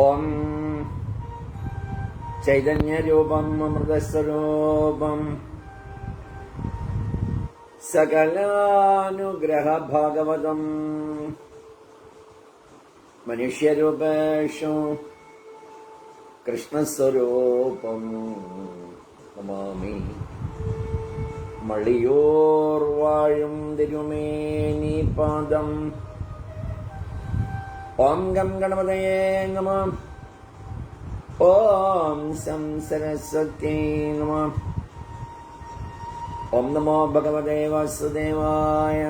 ഓം ചൈതന്യരൂപം അമൃതസ്വരൂപം സകലാനുഗ്രഹഭാഗവതം മനുഷ്യരൂപേഷു കൃഷ്ണസ്വരൂപം നമാമി. മളിയോർ വാഴും തിരുമേനി പാദം. ഓം ഗം ഗണപതയേ നമഃ. ഓം സം സരസ്വത്യൈ നമഃ. ഓം നമോ ഭഗവതേ വാസുദേവായ.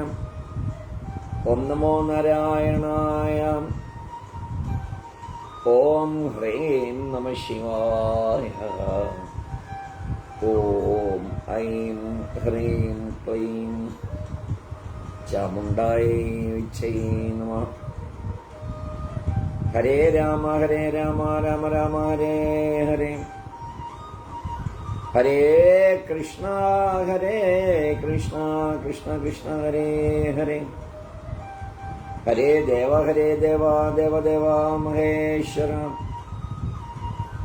ഓം നമോ നാരായണായ. ഓം ഹ്രീം നമഃ ശിവായ. ഓം ഐം ഹ്രീം ക്ലീം ചാമുണ്ഡായൈ വിച്ഛൈ നമഃ. ഹരേ രാമ രാമ രാമ ഹരേ ഹരേ. ഹരേ കൃഷ്ണ കൃഷ്ണ കൃഷ്ണ ഹരേ ഹരേ. ഹരേ ദേവ ദേവ ദേവ മഹേശ്വര.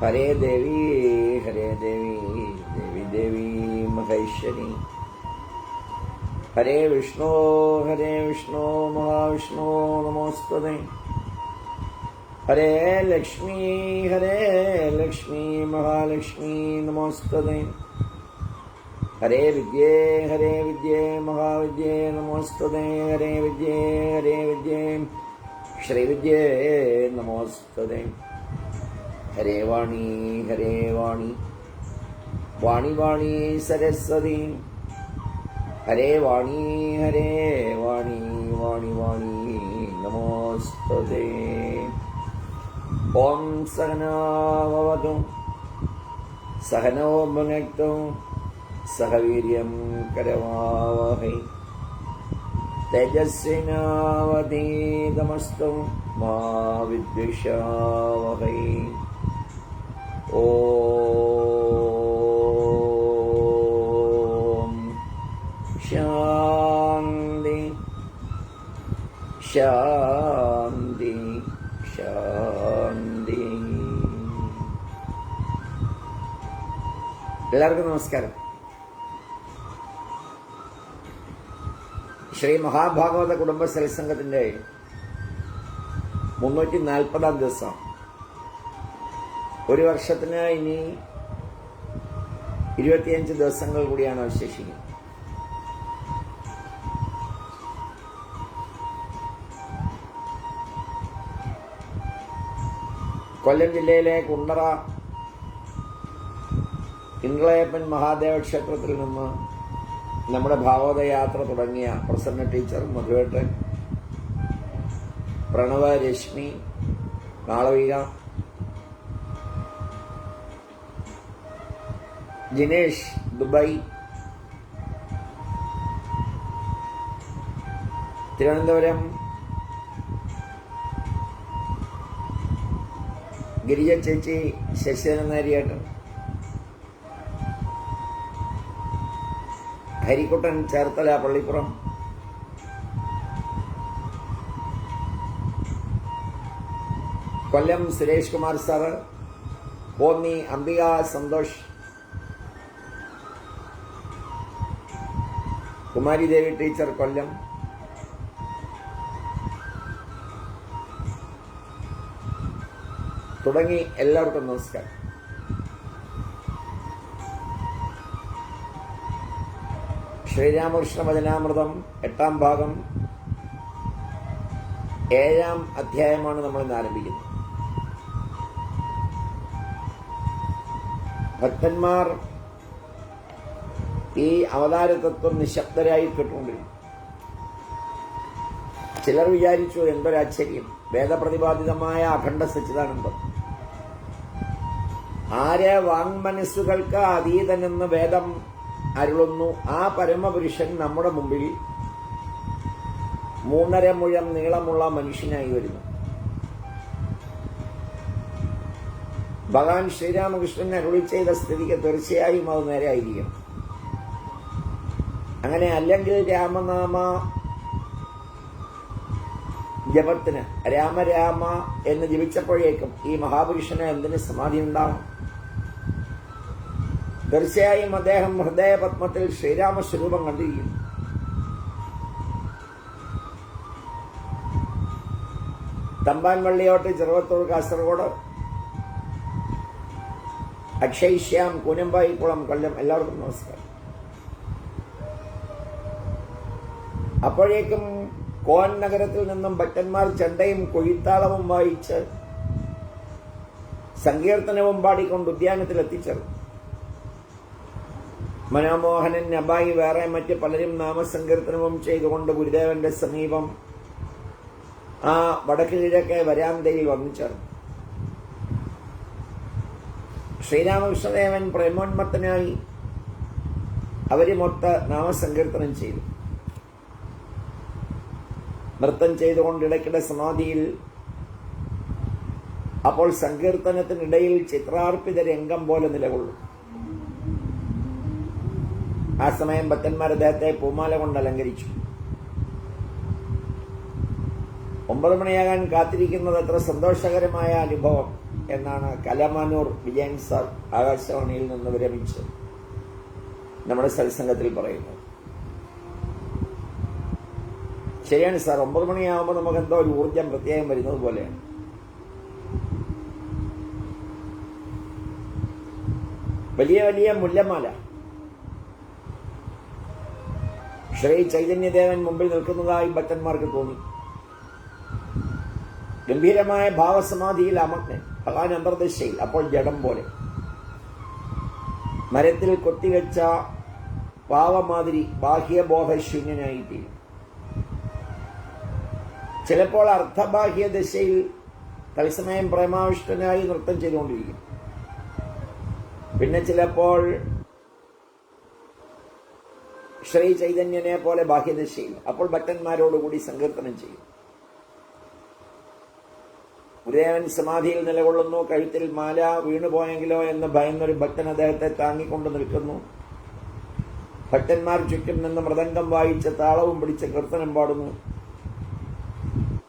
ഹരേ ദേവി ദേവി മഹേശ്വരി. ഹരേ വിഷ്ണു മഹാവിഷ്ണു നമോസ്തുതേ. ഹരേ ലക്ഷ്മി മഹാലക്ഷ്മി നമോസ്തുതേ. ഹരേ വിദ്യേ മഹാവിദ്യേ നമോസ്തുതേ. ഹരേ വിദ്യേ ശ്രീവിദ്യേ നമോസ്തുതേ. ഹരേ വാണി വാണി സരസ്വതി. ഹരേ വാണി നമോസ്തുതേ. ഓം സഹനോ ഭവതു സഹനോ ഭുനക്തു സഹ വീര്യം കരവാവഹൈ തേജസ്വിനാവധീതമസ്തു മാ വിദ്വിഷാവഹൈ. ഓം ശാന്തി ശാന്തി ശാന്തി. എല്ലാവർക്കും നമസ്കാരം. ശ്രീ മഹാഭാഗവത കുടുംബ സത്സംഗത്തിന്റെ 340-ാം ദിവസം. ഒരു വർഷത്തിന് ഇനി 25 ദിവസങ്ങൾ കൂടിയാണ് അവശേഷിക്കുന്നത്. കൊല്ലം ജില്ലയിലെ കുണ്ടറ ഇംഗ്ലയപ്പൻ മഹാദേവ ക്ഷേത്രത്തിൽ നിന്ന് നമ്മുടെ ഭാഗവത യാത്ര തുടങ്ങിയ പ്രസന്ന ടീച്ചർ, മധുവേട്ടൻ, പ്രണവ, രശ്മി, മാളവിക, ജിനേഷ് ദുബായ്, തിരുവനന്തപുരം ഗിരിജ ചേച്ചി, ശശിധരൻ നാരിയേട്ടൻ, ഹരിക്കുട്ടൻ ചേർത്തല പള്ളിപ്പുറം, കൊല്ലം സുരേഷ് കുമാർ സാറ്, കോന്നി അംബിക സന്തോഷ്, കുമാരി ദേവി ടീച്ചർ കൊല്ലം, തുടങ്ങി എല്ലാവർക്കും നമസ്കാരം. ശ്രീരാമകൃഷ്ണ ഭജനാമൃതം 8-ാം ഭാഗം 7-ാം അധ്യായമാണ് നമ്മൾ ഇന്ന് ആരംഭിക്കുന്നത്. ഭക്തന്മാർ ഈ അവതാര തത്വം നിശബ്ദരായി കേട്ടുകൊണ്ടിരുന്നു. ചിലർ വിചാരിച്ചു, എന്തൊരാശ്ചര്യം, വേദപ്രതിപാദിതമായ അഖണ്ഡ സച്ചിദാനന്ദം, ആര് വാങ്മനസ്സുകൾക്ക് അതീതനെന്ന് വേദം അരുളുന്നു, ആ പരമപുരുഷൻ നമ്മുടെ മുമ്പിൽ 3.5 മുഴം നീളമുള്ള മനുഷ്യനായി വരുന്നു. ഭഗവാൻ ശ്രീരാമകൃഷ്ണൻ അരുളി ചെയ്ത സ്ഥിതിക്ക് തീർച്ചയായും അത് നേരെ ആയിരിക്കണം. അങ്ങനെ അല്ലെങ്കിൽ രാമനാമ ജപത്തിന് രാമരാമ എന്ന് ജപിച്ചപ്പോഴേക്കും ഈ മഹാപുരുഷന് എന്തിന് സമാധി ഉണ്ടാവും? തീർച്ചയായും അദ്ദേഹം ഹൃദയപത്മത്തിൽ ശ്രീരാമസ്വരൂപം കണ്ടിരിക്കുന്നു. തമ്പാൻ വള്ളിയോട്ട്, ചെറുവത്തൂർ, കാസർഗോഡ്, അക്ഷയ് ശ്യാം, കൂനമ്പായിക്കുളം, കൊല്ലം. എല്ലാവർക്കും നമസ്കാരം. അപ്പോഴേക്കും കോൻ നഗരത്തിൽ നിന്നും ഭക്തന്മാർ ചെണ്ടയും കൊയ്ത്താളവും വായിച്ച് സങ്കീർത്തനവും പാടിക്കൊണ്ട് ഉദ്യാനത്തിൽ എത്തിച്ചേർന്നു. മനോമോഹനൻ, അബായി, വേറെ മറ്റ് പലരും നാമസങ്കീർത്തനവും ചെയ്തുകൊണ്ട് ഗുരുദേവന്റെ സമീപം ആ വടക്ക് കിഴക്കെ വരാന്തയിൽ വന്നു ചേർന്നു. ശ്രീരാമകൃഷ്ണദേവൻ പ്രേമോന്മത്തനായി അവരുമൊത്ത് നാമസങ്കീർത്തനം ചെയ്തു. നൃത്തം ചെയ്തുകൊണ്ട് ഇടയ്ക്കിടെ സമാധിയിൽ. അപ്പോൾ സങ്കീർത്തനത്തിനിടയിൽ ചിത്രാർപ്പിത രംഗം പോലെ നിലകൊള്ളും. ആ സമയം ഭക്തന്മാർ അദ്ദേഹത്തെ പൂമാല കൊണ്ട് അലങ്കരിച്ചു. 9 മണിയാകാൻ കാത്തിരിക്കുന്നത് എത്ര സന്തോഷകരമായ അനുഭവം എന്നാണ് കലമാനൂർ വിജയൻ സാർ ആകാശവാണിയിൽ നിന്ന് വിരമിച്ച് നമ്മുടെ സത്സംഗത്തിൽ പറയുന്നത്. ശരിയാണ് സാർ, 9 മണിയാകുമ്പോൾ നമുക്ക് എന്തോ ഒരു ഊർജം പ്രത്യേകം വരുന്നത് പോലെയാണ്. വലിയ വലിയ മുല്ലമാല ശ്രീ ചൈതന്യദേവൻ മുമ്പിൽ നിൽക്കുന്നതായി ഭക്തന്മാർക്ക് തോന്നി. ഗംഭീരമായ ഭാവസമാധിയിൽ അമഗ്നൻ, ഭഗവാൻ അന്തർദശയിൽ. അപ്പോൾ ജഡം പോലെ മരത്തിൽ കൊത്തിവെച്ച പാവമാതിരി ബാഹ്യബോധശൂന്യനായിത്തീരും. ചിലപ്പോൾ അർദ്ധബാഹ്യ ദശയിൽ തത്സമയം പ്രേമാവിഷ്ടനായി നൃത്തം ചെയ്തുകൊണ്ടിരിക്കും. പിന്നെ ചിലപ്പോൾ ശ്രീ ചൈതന്യനെ പോലെ ബാഹ്യദശയിൽ. അപ്പോൾ ഭക്തന്മാരോടുകൂടി സങ്കീർത്തനം ചെയ്യും. ഗുരുദേവൻ സമാധിയിൽ നിലകൊള്ളുന്നു. കഴുത്തിൽ മാല വീണുപോയെങ്കിലോ എന്ന് ഭയന്നൊരു ഭക്തൻ അദ്ദേഹത്തെ താങ്ങിക്കൊണ്ട് നിൽക്കുന്നു. ഭക്തന്മാർ ചുറ്റും നിന്ന് മൃദംഗം വായിച്ച് താളവും പിടിച്ച് കീർത്തനം പാടുന്നു.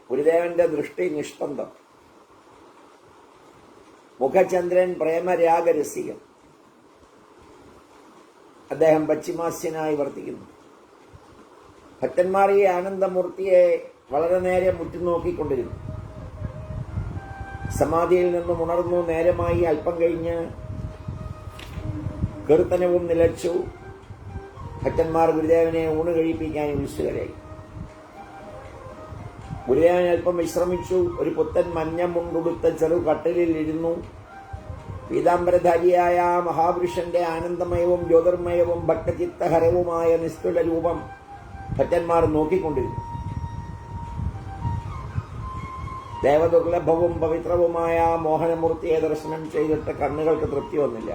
ഗുരുദേവന്റെ ദൃഷ്ടി നിഷ്പന്ദം. മുഖചന്ദ്രൻ പ്രേമരാഗരസികൻ. അദ്ദേഹം പശ്ചിമാസ്യനായി വർത്തിക്കുന്നു. ഭക്തന്മാർ ഈ ആനന്ദമൂർത്തിയെ വളരെ നേരം ഉറ്റുനോക്കിക്കൊണ്ടിരുന്നു. സമാധിയിൽ നിന്നും ഉണർന്നു. നേരമായി. അല്പം കഴിഞ്ഞ് കീർത്തനവും നിലച്ചു. ഭക്തന്മാർ ഗുരുദേവനെ ഊണ് കഴിപ്പിക്കാൻ ഉത്സുകരായി. ഗുരുദേവൻ അല്പം വിശ്രമിച്ചു. ഒരു പുത്തൻ മഞ്ഞ മുണ്ടുടുത്ത ചെറു കട്ടിലിൽ ഇരുന്നു. പീതാംബരധാരിയായ മഹാപുരുഷന്റെ ആനന്ദമയവും ജ്യോതിർമയവും ഭക്തചിത്തഹരവുമായ നിസ്തുല രൂപം ഭക്തന്മാർ നോക്കിക്കൊണ്ടിരുന്നു. ദേവദുർലഭവും പവിത്രവുമായ മോഹനമൂർത്തിയെ ദർശനം ചെയ്തിട്ട് കണ്ണുകൾക്ക് തൃപ്തി വന്നില്ല.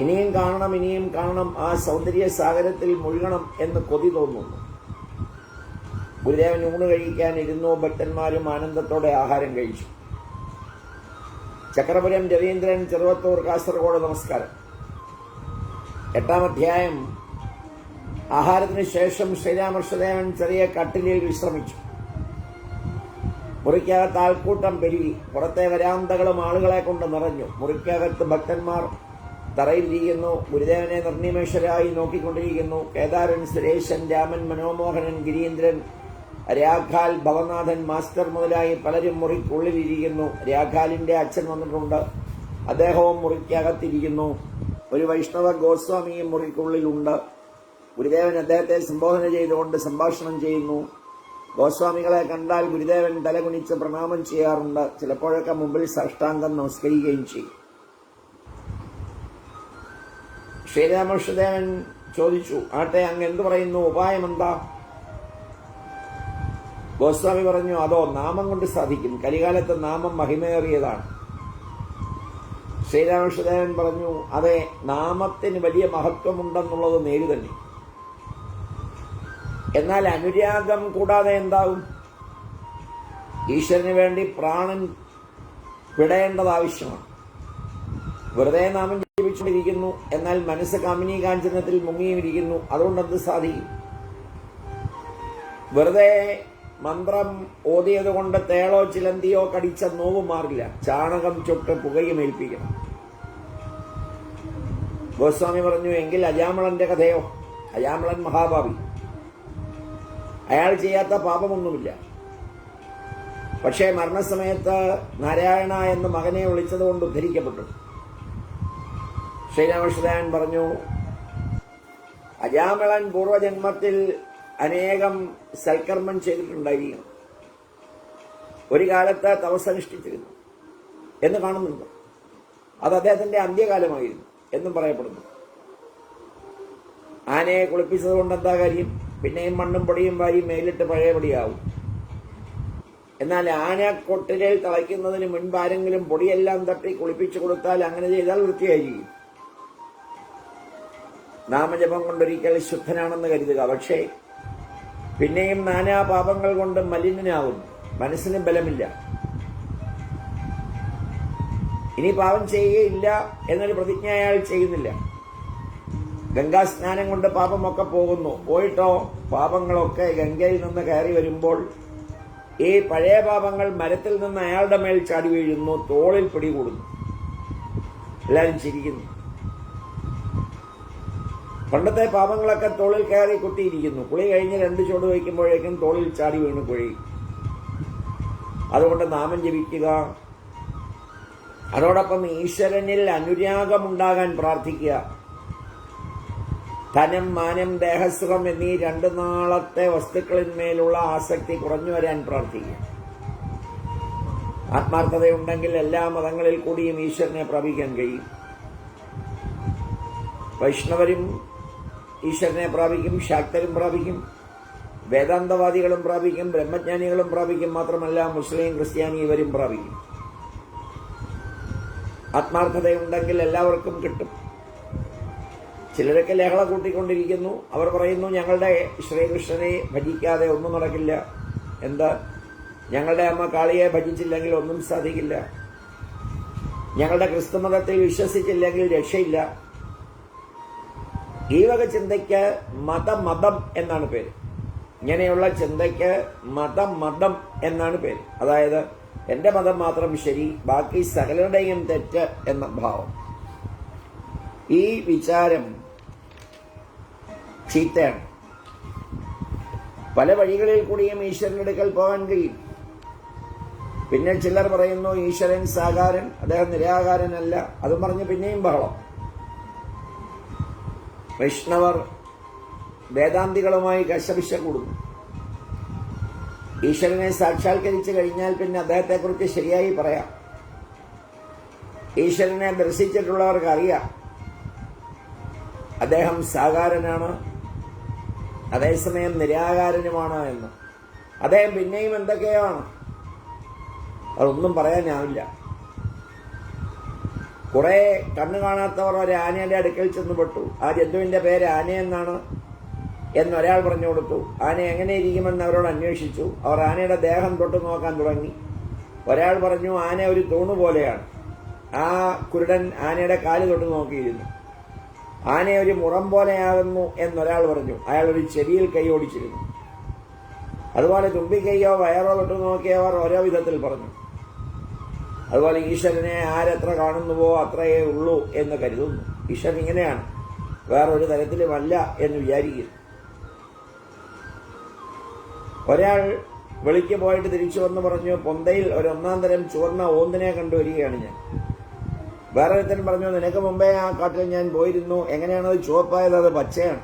ഇനിയും കാണണം, ഇനിയും കാണണം, ആ സൗന്ദര്യ സാഗരത്തിൽ മുഴുകണം എന്ന് കൊതി തോന്നുന്നു. ഗുരുദേവൻ ഊണ് കഴിക്കാനിരുന്നു. ഭക്തന്മാരും ആനന്ദത്തോടെ ആഹാരം കഴിച്ചു. ചക്രപുരം രവീന്ദ്രൻ, ചെറുവത്തൂർ, കാസർഗോഡ്. നമസ്കാരം. 8-ാം അധ്യായം. ആഹാരത്തിന് ശേഷം ശ്രീരാമകൃഷ്ണദേവൻ ചെറിയ കട്ടിലിൽ വിശ്രമിച്ചു. മുറിക്കകത്ത് ആൾക്കൂട്ടം പെരുകി. പുറത്തെ വരാന്തകളും ആളുകളെ കൊണ്ട് നിറഞ്ഞു. മുറിക്കകത്ത് ഭക്തന്മാർ തറയിലിരിക്കുന്നു. ഗുരുദേവനെ നിർനിമേഷരായി നോക്കിക്കൊണ്ടിരിക്കുന്നു. കേദാരൻ, സുരേശൻ, രാമൻ, മനോമോഹനൻ, ഗിരീന്ദ്രൻ, രാഘാൽ, ഭവനാഥൻ, മാസ്റ്റർ മുതലായി പലരും മുറിക്കുള്ളിലിരിക്കുന്നു. രാഘാലിന്റെ അച്ഛൻ വന്നിട്ടുണ്ട്. അദ്ദേഹവും മുറിക്കകത്തിരിക്കുന്നു. ഒരു വൈഷ്ണവ ഗോസ്വാമിയും മുറിക്കുള്ളിലുണ്ട്. ഗുരുദേവൻ അദ്ദേഹത്തെ സംബോധന ചെയ്തുകൊണ്ട് സംഭാഷണം ചെയ്യുന്നു. ഗോസ്വാമികളെ കണ്ടാൽ ഗുരുദേവൻ തലകുനിച്ച് പ്രണാമം ചെയ്യാറുണ്ട്. ചിലപ്പോഴൊക്കെ മുമ്പിൽ സാഷ്ടാംഗം നമസ്കരിക്കുകയും ചെയ്യും. ശ്രീരാമകൃഷ്ണദേവൻ ചോദിച്ചു, ആട്ടെ, അങ്ങ് എന്തു പറയുന്നു? ഉപായമെന്താ? ഗോസ്വാമി പറഞ്ഞു, അതോ നാമം കൊണ്ട് സാധിക്കും. കലികാലത്ത് നാമം മഹിമേറിയതാണ്. ശ്രീരാമകൃഷ്ണദേവൻ പറഞ്ഞു, അതെ, നാമത്തിന് വലിയ മഹത്വമുണ്ടെന്നുള്ളത് നേര് തന്നെ. എന്നാൽ അനുരാഗം കൂടാതെ എന്താവും? ഈശ്വരന് വേണ്ടി പ്രാണൻ വിടേണ്ടത് ആവശ്യമാണ്. വെറുതെ നാമം ജപിച്ചുകൊണ്ടിരിക്കുന്നു, എന്നാൽ മനസ്സ് കാമിനി കാഞ്ചനത്തിൽ മുങ്ങിയിരിക്കുന്നു. അതുകൊണ്ട് എന്ത് സാധിക്കും? വെറുതെ മന്ത്രം ഓതിയത് കൊണ്ട് തേളോ ചിലന്തിയോ കടിച്ച നോവ് മാറില്ല. ചാണകം ചുട്ട് പുകയും ഏൽപ്പിക്കണം. ഗോസ്വാമി പറഞ്ഞു, എങ്കിൽ അജാമളന്റെ കഥയോ? അജാമളൻ മഹാഭാവി, അയാൾ ചെയ്യാത്ത പാപമൊന്നുമില്ല. പക്ഷേ മരണസമയത്ത് നാരായണ എന്ന് മകനെ വിളിച്ചതുകൊണ്ട് ഉദ്ധരിക്കപ്പെട്ടു. ശ്രീരാമകൃഷ്ണൻ പറഞ്ഞു, അജാമളൻ പൂർവജന്മത്തിൽ അനേകം സൽക്കർമ്മം ചെയ്തിട്ടുണ്ടായിരിക്കും. ഒരു കാലത്ത് തപസ്സനുഷ്ഠിച്ചിരുന്നു എന്ന് കാണുന്നുണ്ട്. അത് അദ്ദേഹത്തിന്റെ അന്ത്യകാലമായിരുന്നു എന്നും പറയപ്പെടുന്നു. ആനയെ കുളിപ്പിച്ചത് കൊണ്ട് എന്താ കാര്യം? പിന്നെയും മണ്ണും പൊടിയും വാരി മേലിട്ട് പഴയപടിയാവും. എന്നാൽ ആനക്കൊട്ടിലിൽ തളയ്ക്കുന്നതിന് മുൻപ് ആരെങ്കിലും പൊടിയെല്ലാം തട്ടി കുളിപ്പിച്ചു കൊടുത്താൽ അങ്ങനെ ചെയ്താൽ വൃത്തിയായിരിക്കും. നാമജപം കൊണ്ടൊരിക്കൽ ശുദ്ധനാണെന്ന് കരുതുക. പക്ഷേ പിന്നെയും നാനാ പാപങ്ങൾ കൊണ്ട് മലിനനാവുന്നു. മനസ്സിന് ബലമില്ല. ഇനി പാപം ചെയ്യുകയില്ല എന്നൊരു പ്രതിജ്ഞ അയാൾ ചെയ്യുന്നില്ല. ഗംഗാസ്നാനം കൊണ്ട് പാപമൊക്കെ പോകുന്നു. പോയിട്ടോ പാപങ്ങളൊക്കെ ഗംഗയിൽ നിന്ന് കയറി വരുമ്പോൾ ഈ പഴയ പാപങ്ങൾ മരത്തിൽ നിന്ന് അയാളുടെ മേൽ ചാടി വീഴുന്നു, തോളിൽ പിടികൂടുന്നു. എല്ലാവരും ചിരിക്കുന്നു. പണ്ടത്തെ പാപങ്ങളൊക്കെ തോളിൽ കയറി കുത്തിയിരിക്കുന്നു. കുളി കഴിഞ്ഞ് 2 ചുവട് വയ്ക്കുമ്പോഴേക്കും തോളിൽ ചാടി വീണ് കുഴയും. അതുകൊണ്ട് നാമം ജപിക്കുക. അതോടൊപ്പം ഈശ്വരനിൽ അനുരാഗമുണ്ടാകാൻ പ്രാർത്ഥിക്കുക. ധനം, മാനം, ദേഹസുഖം എന്നീ 2 നാളത്തെ വസ്തുക്കളിന്മേലുള്ള ആസക്തി കുറഞ്ഞു വരാൻ പ്രാർത്ഥിക്കുക. ആത്മാർത്ഥതയുണ്ടെങ്കിൽ എല്ലാ മതങ്ങളിൽ കൂടിയും ഈശ്വരനെ പ്രാപിക്കാൻ കഴിയും. വൈഷ്ണവരും ഈശ്വരനെ പ്രാപിക്കും, ശാക്തരും പ്രാപിക്കും, വേദാന്തവാദികളും പ്രാപിക്കും, ബ്രഹ്മജ്ഞാനികളും പ്രാപിക്കും. മാത്രമല്ല മുസ്ലിം, ക്രിസ്ത്യാനി ഇവരും പ്രാപിക്കും. ആത്മാർത്ഥതയുണ്ടെങ്കിൽ എല്ലാവർക്കും കിട്ടും. ചിലരൊക്കെ ലഹള കൂട്ടിക്കൊണ്ടിരിക്കുന്നു. അവർ പറയുന്നു, ഞങ്ങളുടെ ശ്രീകൃഷ്ണനെ ഭജിക്കാതെ ഒന്നും നടക്കില്ല. എന്താ? ഞങ്ങളുടെ അമ്മ കാളിയെ ഭജിച്ചില്ലെങ്കിൽ ഒന്നും സാധിക്കില്ല. ഞങ്ങളുടെ ക്രിസ്തുമതത്തിൽ വിശ്വസിച്ചില്ലെങ്കിൽ രക്ഷയില്ല. ഈ വക ചിന്തയ്ക്ക് മതം എന്നാണ് പേര്. ഇങ്ങനെയുള്ള ചിന്തയ്ക്ക് മതം എന്നാണ് പേര്. അതായത് എന്റെ മതം മാത്രം ശരി, ബാക്കി സകലരുടെയും തെറ്റ് എന്ന ഭാവം. ഈ വിചാരം ചീത്തയാണ്. പല വഴികളിൽ കൂടിയും ഈശ്വരന്റെ അടുക്കൽ പോകാൻ കഴിയും. പിന്നെ ചിലർ പറയുന്നു ഈശ്വരൻ സാകാരൻ, അദ്ദേഹം നിരാകാരനല്ല. അതും പറഞ്ഞ് പിന്നെയും ബഹളം. വൈഷ്ണവർ വേദാന്തികളുമായി കശപിശ കൂടുന്നു. ഈശ്വരനെ സാക്ഷാത്കരിച്ചു കഴിഞ്ഞാൽ പിന്നെ അദ്ദേഹത്തെക്കുറിച്ച് ശരിയായി പറയാം. ഈശ്വരനെ ദർശിച്ചിട്ടുള്ളവർക്ക് അറിയാം അദ്ദേഹം സാകാരനാണ്, അതേസമയം നിരാകാരനുമാണ് എന്ന്. അദ്ദേഹം പിന്നെയും എന്തൊക്കെയാണ്, അതൊന്നും പറയാനാവില്ല. കുറെ കണ്ണു കാണാത്തവർ ഒരു ആനയുടെ അടുക്കൽ ചെന്ന് പെട്ടു. ആ ജന്തുവിന്റെ പേര് ആനയെന്നാണ് എന്നൊരാൾ പറഞ്ഞു കൊടുത്തു. ആന എങ്ങനെ ഇരിക്കുമെന്ന് അവരോട് അന്വേഷിച്ചു. അവർ ആനയുടെ ദേഹം തൊട്ട് നോക്കാൻ തുടങ്ങി. ഒരാൾ പറഞ്ഞു ആന ഒരു തൂണ് പോലെയാണ്. ആ കുരുടൻ ആനയുടെ കാല് തൊട്ട് നോക്കിയിരുന്നു. ആന ഒരു മുറം പോലെയാകുന്നു എന്നൊരാൾ പറഞ്ഞു. അയാൾ ഒരു ചെവിയിൽ കൈ ഓടിച്ചിരുന്നു. അതുപോലെ തുമ്പിക്കൈയോ വയറോ തൊട്ട് നോക്കിയവർ ഓരോ വിധത്തിൽ പറഞ്ഞു. അതുപോലെ ഈശ്വരനെ ആരെത്ര കാണുന്നുവോ അത്രയേ ഉള്ളൂ എന്ന് കരുതുന്നു. ഈശ്വരൻ ഇങ്ങനെയാണ്, വേറൊരു തരത്തിലുമല്ല എന്ന് വിചാരിക്കുന്നു. ഒരാൾ വെളിക്ക് പോയിട്ട് തിരിച്ചു വന്ന് പറഞ്ഞു, പൊന്തയിൽ ഒരു 1-ാം തരം ചുവന്ന ഓന്തിനെ കണ്ടുവരികയാണ് ഞാൻ. വേറെ ഒരുത്തൻ പറഞ്ഞു, നിനക്ക് മുമ്പേ ആ കാട്ടിൽ ഞാൻ പോയിരുന്നു. എങ്ങനെയാണത് ചുവപ്പായത്? അത് പച്ചയാണ്,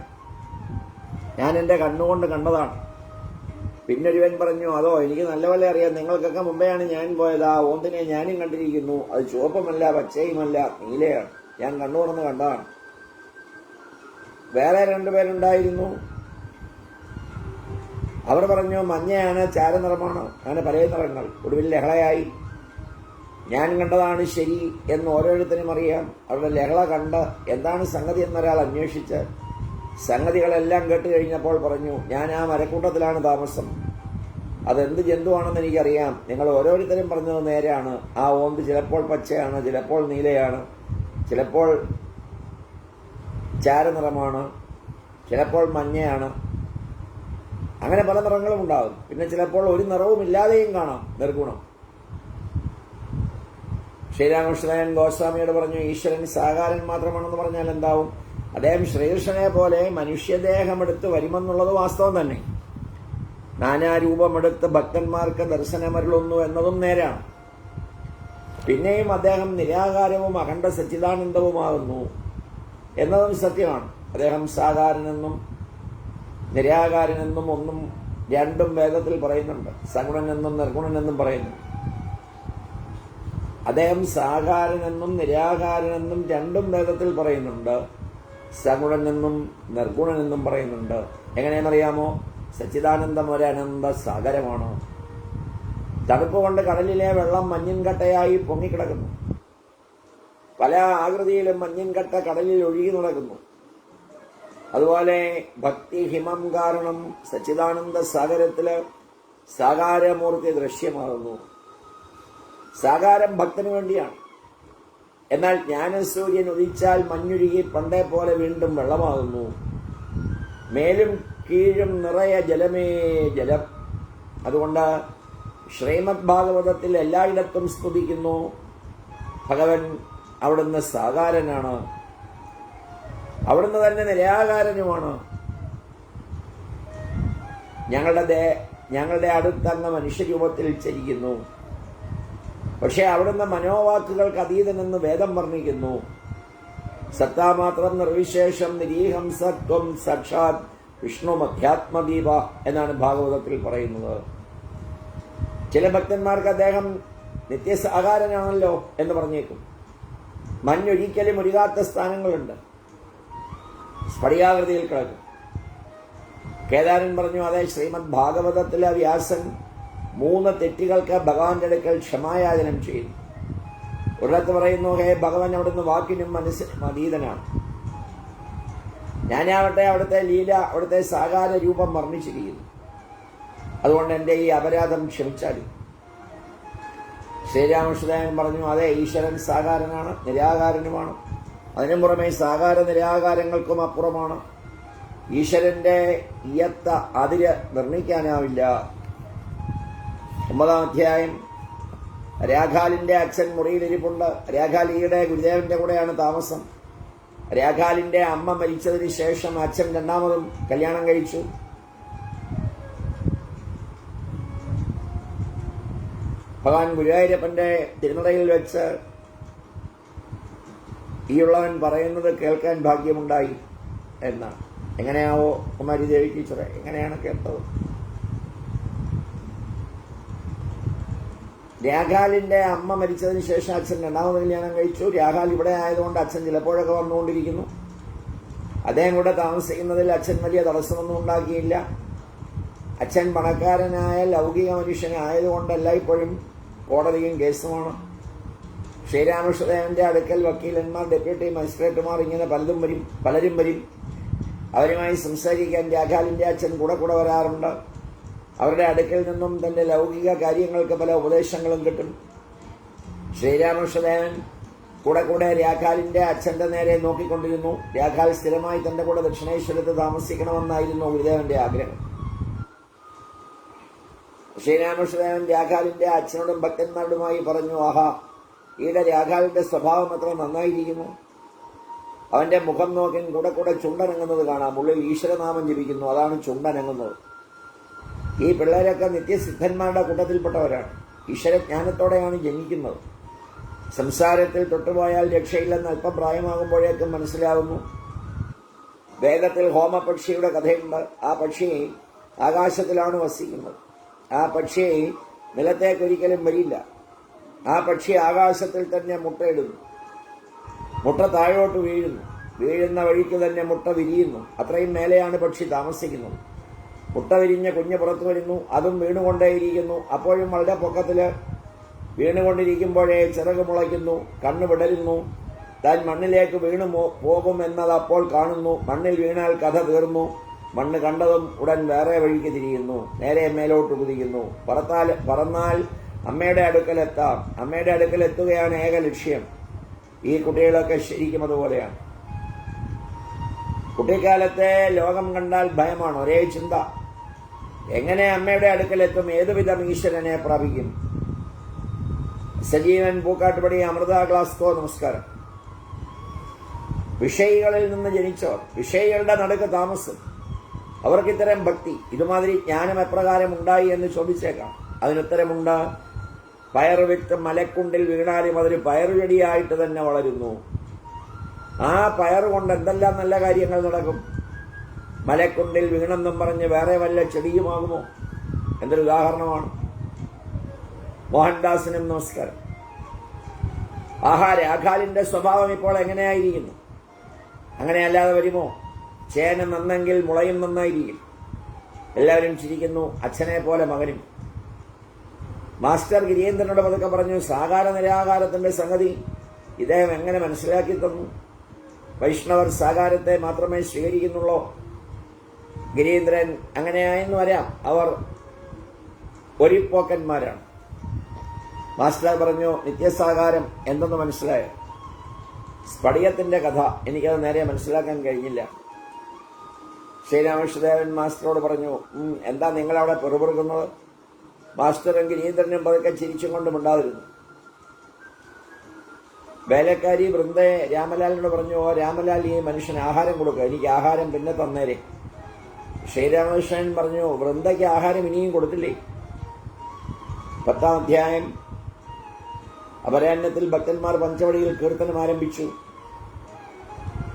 ഞാൻ എന്റെ കണ്ണുകൊണ്ട് കണ്ടതാണ്. പിന്നൊരുവൻ പറഞ്ഞു, അതോ എനിക്ക് നല്ലപോലെ അറിയാം, നിങ്ങൾക്കൊക്കെ മുമ്പെയാണ് ഞാൻ പോയത്. ആ ഓന്തിനെ ഞാനും കണ്ടിരിക്കുന്നു. അത് ചുവപ്പുമല്ല, പച്ചയുമല്ല, നീലയാണ്, ഞാൻ കണ്ണു തുറന്ന് കണ്ടതാണ്. വേറെ 2 പേരുണ്ടായിരുന്നു. അവർ പറഞ്ഞു മഞ്ഞയാണ്, ചാരനിറമാണ്, അങ്ങനെ പല നിറങ്ങൾ. ഒടുവിൽ ലഹളയായി. ഞാൻ കണ്ടതാണ് ശരി എന്ന് ഓരോരുത്തരും അറിയാം. അവരുടെ ലഹള കണ്ട് എന്താണ് സംഗതി എന്നൊരാൾ അന്വേഷിച്ച് സംഗതികളെല്ലാം കേട്ട് കഴിഞ്ഞപ്പോൾ പറഞ്ഞു, ഞാൻ ആ മരക്കൂട്ടത്തിലാണ് താമസം. അതെന്ത് ജന്തുവാണെന്ന് എനിക്കറിയാം. നിങ്ങൾ ഓരോരുത്തരും പറഞ്ഞത് നേരെയാണ്. ആ ഓന്ത് ചിലപ്പോൾ പച്ചയാണ്, ചിലപ്പോൾ നീലയാണ്, ചിലപ്പോൾ ചാരനിറമാണ്, ചിലപ്പോൾ മഞ്ഞയാണ്. അങ്ങനെ പല നിറങ്ങളും ഉണ്ടാകും. പിന്നെ ചിലപ്പോൾ ഒരു നിറവും ഇല്ലാതെയും കാണാം നിർഗുണം. ശ്രീരാമകൃഷ്ണൻ ഗോസ്വാമിയോട് പറഞ്ഞു, ഈശ്വരൻ സാകാരൻ മാത്രമാണെന്ന് പറഞ്ഞാൽ എന്താവും? അദ്ദേഹം ശ്രീകൃഷ്ണനെ പോലെ മനുഷ്യദേഹമെടുത്ത് വരുമെന്നുള്ളത് വാസ്തവം തന്നെ. നാനാരൂപമെടുത്ത് ഭക്തന്മാർക്ക് ദർശനമരുളുന്നു എന്നതും നേരാണ്. പിന്നെയും അദ്ദേഹം നിരാകാരവും അഖണ്ഡ സച്ചിദാനന്ദവുമാകുന്നു എന്നതും സത്യമാണ്. അദ്ദേഹം സാകാരനെന്നും നിരാകാരനെന്നും ഒന്നും രണ്ടും വേദത്തിൽ പറയുന്നുണ്ട്. സഗുണനെന്നും നിർഗുണനെന്നും പറയുന്നു. അദ്ദേഹം സാകാരനെന്നും നിരാകാരനെന്നും രണ്ടും വേദത്തിൽ പറയുന്നുണ്ട്. സഗുണനെന്നും നിർഗുണനെന്നും പറയുന്നുണ്ട്. എങ്ങനെയെന്നറിയാമോ? സച്ചിദാനന്ദം ഒരു അനന്ത സാഗരമാണ്. തണുപ്പ് കൊണ്ട് കടലിലെ വെള്ളം മഞ്ഞിൻകട്ടയായി പൊങ്ങിക്കിടക്കുന്നു. പല ആകൃതിയിലും മഞ്ഞിൻകട്ട കടലിൽ ഒഴുകി നടക്കുന്നു. അതുപോലെ ഭക്തി ഹിമം കാരണം സച്ചിദാനന്ദ സാഗരത്തില് സാകാരമൂർത്തി ദൃശ്യമാകുന്നു. സാകാരം ഭക്തന് വേണ്ടിയാണ്. എന്നാൽ ജ്ഞാനസൂര്യൻ ഉദിച്ചാൽ മഞ്ഞുരുകി പണ്ടേ പോലെ വീണ്ടും വെള്ളമാകുന്നു. മേലും കീഴും നിറയെ ജലമേ ജലം. അതുകൊണ്ട് ശ്രീമദ് ഭാഗവതത്തിൽ എല്ലായിടത്തും സ്തുതിക്കുന്നു, ഭഗവൻ അവിടുന്ന് സാകാരനാണ്, അവിടുന്ന് തന്നെ നിരാകാരനുമാണ്. ഞങ്ങളുടെ അടുത്തങ്ങ് മനുഷ്യരൂപത്തിൽ ചരിക്കുന്നു. പക്ഷെ അവിടുന്ന് മനോവാക്കുകൾക്ക് അതീതനെന്ന് വേദം വർണ്ണിക്കുന്നു. സത്താമാത്രം നിർവിശേഷം നിരീഹം സത്വം സാക്ഷാത് വിഷ്ണു അധ്യാത്മദീപ എന്നാണ് ഭാഗവതത്തിൽ പറയുന്നത്. ചില ഭക്തന്മാർക്ക് അദ്ദേഹം നിത്യസാകാരനാണല്ലോ എന്ന് പറഞ്ഞേക്കും. മഞ്ഞൊരിക്കലും ഒരുകാത്ത സ്ഥാനങ്ങളുണ്ട്, സ്ഫടികാകൃതിയിൽ കിടക്കും. കേദാരൻ പറഞ്ഞു, അതെ, ശ്രീമദ് ഭാഗവതത്തിലെ വ്യാസൻ 3 തെറ്റുകൾക്ക് ഭഗവാന്റെ അടുക്കൽ ക്ഷമായാചനം ചെയ്യുന്നു. ഒരിടത്ത് പറയുന്നു, ഹേ ഭഗവാൻ, അവിടുന്ന് വാക്കിനും മനസ്സിനും അതീതനാണ്. ഞാനാവട്ടെ അവിടുത്തെ ലീല, അവിടുത്തെ സാകാര രൂപം വർണ്ണിച്ചിരിക്കുന്നു. അതുകൊണ്ട് എൻ്റെ ഈ അപരാധം ക്ഷമിച്ചാലും. ശ്രീരാമകൃഷ്ണൻ പറഞ്ഞു, അതെ, ഈശ്വരൻ സാകാരനാണ്, നിരാകാരനുമാണ്. അതിനും പുറമെ സാകാര നിരാകാരങ്ങൾക്കും അപ്പുറമാണ്. ഈശ്വരന്റെ ഇയത്ത അതിര് നിർണയിക്കാനാവില്ല. 9-ാം അധ്യായം. രാഘാലിന്റെ അച്ഛൻ മുറിയിലിരിപ്പുണ്ട്. രാഘാൽ ഈയിടെ ഗുരുദേവന്റെ കൂടെയാണ് താമസം. രാഘാലിന്റെ അമ്മ മരിച്ചതിന് ശേഷം അച്ഛൻ 2ാമതും കല്യാണം കഴിച്ചു. ഭഗവാൻ ഗുരുവായൂരപ്പന്റെ തിരുനടയിൽ വെച്ച് ഈയുള്ളവൻ പറയുന്നത് കേൾക്കാൻ ഭാഗ്യമുണ്ടായി എന്നാണ്. എങ്ങനെയാവോ കുമാരി ദേവി ടീച്ചറെ, എങ്ങനെയാണ് കേട്ടത്? രാഘാലിന്റെ അമ്മ മരിച്ചതിന് ശേഷം അച്ഛൻ 2ാമത് കല്യാണം കഴിച്ചു. രാഘാൽ ഇവിടെ ആയതുകൊണ്ട് അച്ഛൻ ചിലപ്പോഴൊക്കെ വന്നുകൊണ്ടിരിക്കുന്നു. അദ്ദേഹം ഇവിടെ താമസിക്കുന്നതിൽ അച്ഛൻ വലിയ തടസ്സമൊന്നും ഉണ്ടാക്കിയില്ല. അച്ഛൻ പണക്കാരനായ ലൗകിക മനുഷ്യനായതുകൊണ്ട് എല്ലായ്പ്പോഴും കോടതിയും കേസുമാണ്. ശ്രീരാമകൃഷ്ണദേവന്റെ അടുക്കൽ വക്കീലന്മാർ, ഡെപ്യൂട്ടി മജിസ്ട്രേറ്റുമാർ, ഇങ്ങനെ പലരും വരും. അവരുമായി സംസാരിക്കാൻ രാഘാലിന്റെ അച്ഛൻ കൂടെ വരാറുണ്ട്. അവരുടെ അടുക്കൽ നിന്നും തന്റെ ലൗകിക കാര്യങ്ങൾക്ക് പല ഉപദേശങ്ങളും കിട്ടും. ശ്രീരാമകൃഷ്ണദേവൻ കൂടെ രാഘാലിന്റെ അച്ഛന്റെ നേരെ നോക്കിക്കൊണ്ടിരുന്നു. രാഘാൽ സ്ഥിരമായി തന്റെ കൂടെ ദക്ഷിണേശ്വരത്ത് താമസിക്കണമെന്നായിരുന്നു ഗുരുദേവന്റെ ആഗ്രഹം. ശ്രീരാമകൃഷ്ണദേവൻ രാഘാലിന്റെ അച്ഛനോടും ഭക്തന്മാരോടുമായി പറഞ്ഞു, ആഹാ, ഈയിടെ രാഘാലിന്റെ സ്വഭാവം എത്ര നന്നായിരിക്കുന്നു. അവന്റെ മുഖം നോക്കി കൂടെ ചുണ്ടനങ്ങുന്നത് കാണാം. ഉള്ളിൽ ഈശ്വരനാമം ജപിക്കുന്നു. അതാണ് ചുണ്ടനങ്ങുന്നത്. ഈ പിള്ളേരൊക്കെ നിത്യസിദ്ധന്മാരുടെ കൂട്ടത്തിൽപ്പെട്ടവരാണ്. ഈശ്വരജ്ഞാനത്തോടെയാണ് ജനിക്കുന്നത്. സംസാരത്തിൽ തൊട്ടുപോയാൽ രക്ഷയില്ലെന്ന് അല്പം പ്രായമാകുമ്പോഴേക്കും മനസ്സിലാവുന്നു. വേദത്തിൽ ഹോമപക്ഷിയുടെ കഥയുണ്ട്. ആ പക്ഷി ആകാശത്തിലാണ് വസിക്കുന്നത്. ആ പക്ഷി നിലത്തേക്കൊരിക്കലും വരില്ല. ആ പക്ഷി ആകാശത്തിൽ തന്നെ മുട്ടയിടുന്നു. മുട്ട താഴോട്ട് വീഴുന്ന വഴിക്ക് തന്നെ മുട്ട വിരിയുന്നു. അത്രയും മേലെയാണ് പക്ഷി താമസിക്കുന്നത്. മുട്ട വിരിഞ്ഞ കുഞ്ഞ് പുറത്തു വരുന്നു. അതും വീണുകൊണ്ടേയിരിക്കുന്നു. അപ്പോഴും വളരെ പൊക്കത്തില് വീണുകൊണ്ടിരിക്കുമ്പോഴേ ചിറക് മുളയ്ക്കുന്നു, കണ്ണ് വിടരുന്നു. താൻ മണ്ണിലേക്ക് വീണു പോകും എന്നത് അപ്പോൾ കാണുന്നു. മണ്ണിൽ വീണാൽ കഥ തീർന്നു. മണ്ണ് കണ്ടതും ഉടൻ വേറെ വഴിക്ക് തിരിയുന്നു. നേരെ മേലോട്ട് കുതിക്കുന്നു. പറന്നാൽ അമ്മയുടെ അടുക്കലെത്താം. അമ്മയുടെ അടുക്കൽ എത്തുകയാണ് ഏക ലക്ഷ്യം. ഈ കുട്ടികളൊക്കെ ശരിക്കും അതുപോലെയാണ്. കുട്ടിക്കാലത്തെ ലോകം കണ്ടാൽ ഭയമാണ്, ഒരേ ചിന്ത. എങ്ങനെ അമ്മയുടെ അടുക്കലെത്തും? ഏതുവിധം ഈശ്വരനെ പ്രാപിക്കും? സജീവൻ പൂക്കാട്ടുപടി, അമൃത ഗ്ലാസ്കോ, നമസ്കാരം. വിഷയികളിൽ നിന്ന് ജനിച്ചവർ, വിഷയികളുടെ നടുക്ക് താമസം, അവർക്ക് ഇത്തരം ഭക്തി, ഇതുമാതിരി ജ്ഞാനം എപ്രകാരം ഉണ്ടായി എന്ന് ചോദിച്ചേക്കാം. അതിനുത്തരമുണ്ട്. പയർ വിത്ത് മലക്കുണ്ടിൽ വീണാലും അതൊരു പയറുചെടിയായിട്ട് തന്നെ വളരുന്നു. ആ പയർ കൊണ്ട് എന്തെല്ലാം നല്ല കാര്യങ്ങൾ നടക്കും. മലക്കുണ്ടിൽ വീണെന്നും പറഞ്ഞ് വേറെ വല്ല ചെടിയുമാകുമോ? എന്തൊരു ഉദാഹരണമാണ്. മോഹൻദാസിനും നമസ്കാരം. ആഹാലിന്റെ സ്വഭാവം ഇപ്പോൾ എങ്ങനെയായിരിക്കുന്നു? അങ്ങനെയല്ലാതെ വരുമോ? ചേന നന്നെങ്കിൽ മുളയും നന്നായിരിക്കും. എല്ലാവരും ചിരിക്കുന്നു. അച്ഛനെ പോലെ മകനും. മാസ്റ്റർ ഗിരീന്ദ്രനോട് പതുക്കെ പറഞ്ഞു, സാകാര നിരാകാരത്തിന്റെ സംഗതി ഇദ്ദേഹം എങ്ങനെ മനസ്സിലാക്കി തന്നു? വൈഷ്ണവർ സാകാരത്തെ മാത്രമേ സ്വീകരിക്കുന്നുള്ളൂ. ഗിരീന്ദ്രൻ അങ്ങനെയായെന്ന് വരാം. അവർ ഒരിപ്പോക്കന്മാരാണ്. മാസ്റ്റർ പറഞ്ഞു, നിത്യസാകാരം എന്തെന്ന് മനസ്സിലായോ? സ്ഫടികത്തിന്റെ കഥ എനിക്കത് നേരെ മനസ്സിലാക്കാൻ കഴിഞ്ഞില്ല. ശ്രീരാമകൃഷ്ണദേവൻ മാസ്റ്ററോട് പറഞ്ഞു, എന്താ നിങ്ങളവിടെ പെറുപെറുക്കുന്നത്? മാസ്റ്ററും ഗിരീന്ദ്രനും പതുക്കെ ചിരിച്ചും കൊണ്ട് മിണ്ടാതിരുന്നു. വേലക്കാരി വൃന്ദയെ രാമലാലിനോട് പറഞ്ഞു, ഓ രാമലാൽ, ഈ മനുഷ്യന് ആഹാരം കൊടുക്കുക, എനിക്ക് ആഹാരം പിന്നെ തന്നേരെ. ശ്രീരാമകൃഷ്ണൻ പറഞ്ഞു, വൃന്ദയ്ക്ക് ആഹാരം ഇനിയും കൊടുത്തില്ലേ? 10-ാം അധ്യായം. അപരാഹ്നത്തിൽ ഭക്തന്മാർ പഞ്ചവടിയിൽ കീർത്തനം ആരംഭിച്ചു.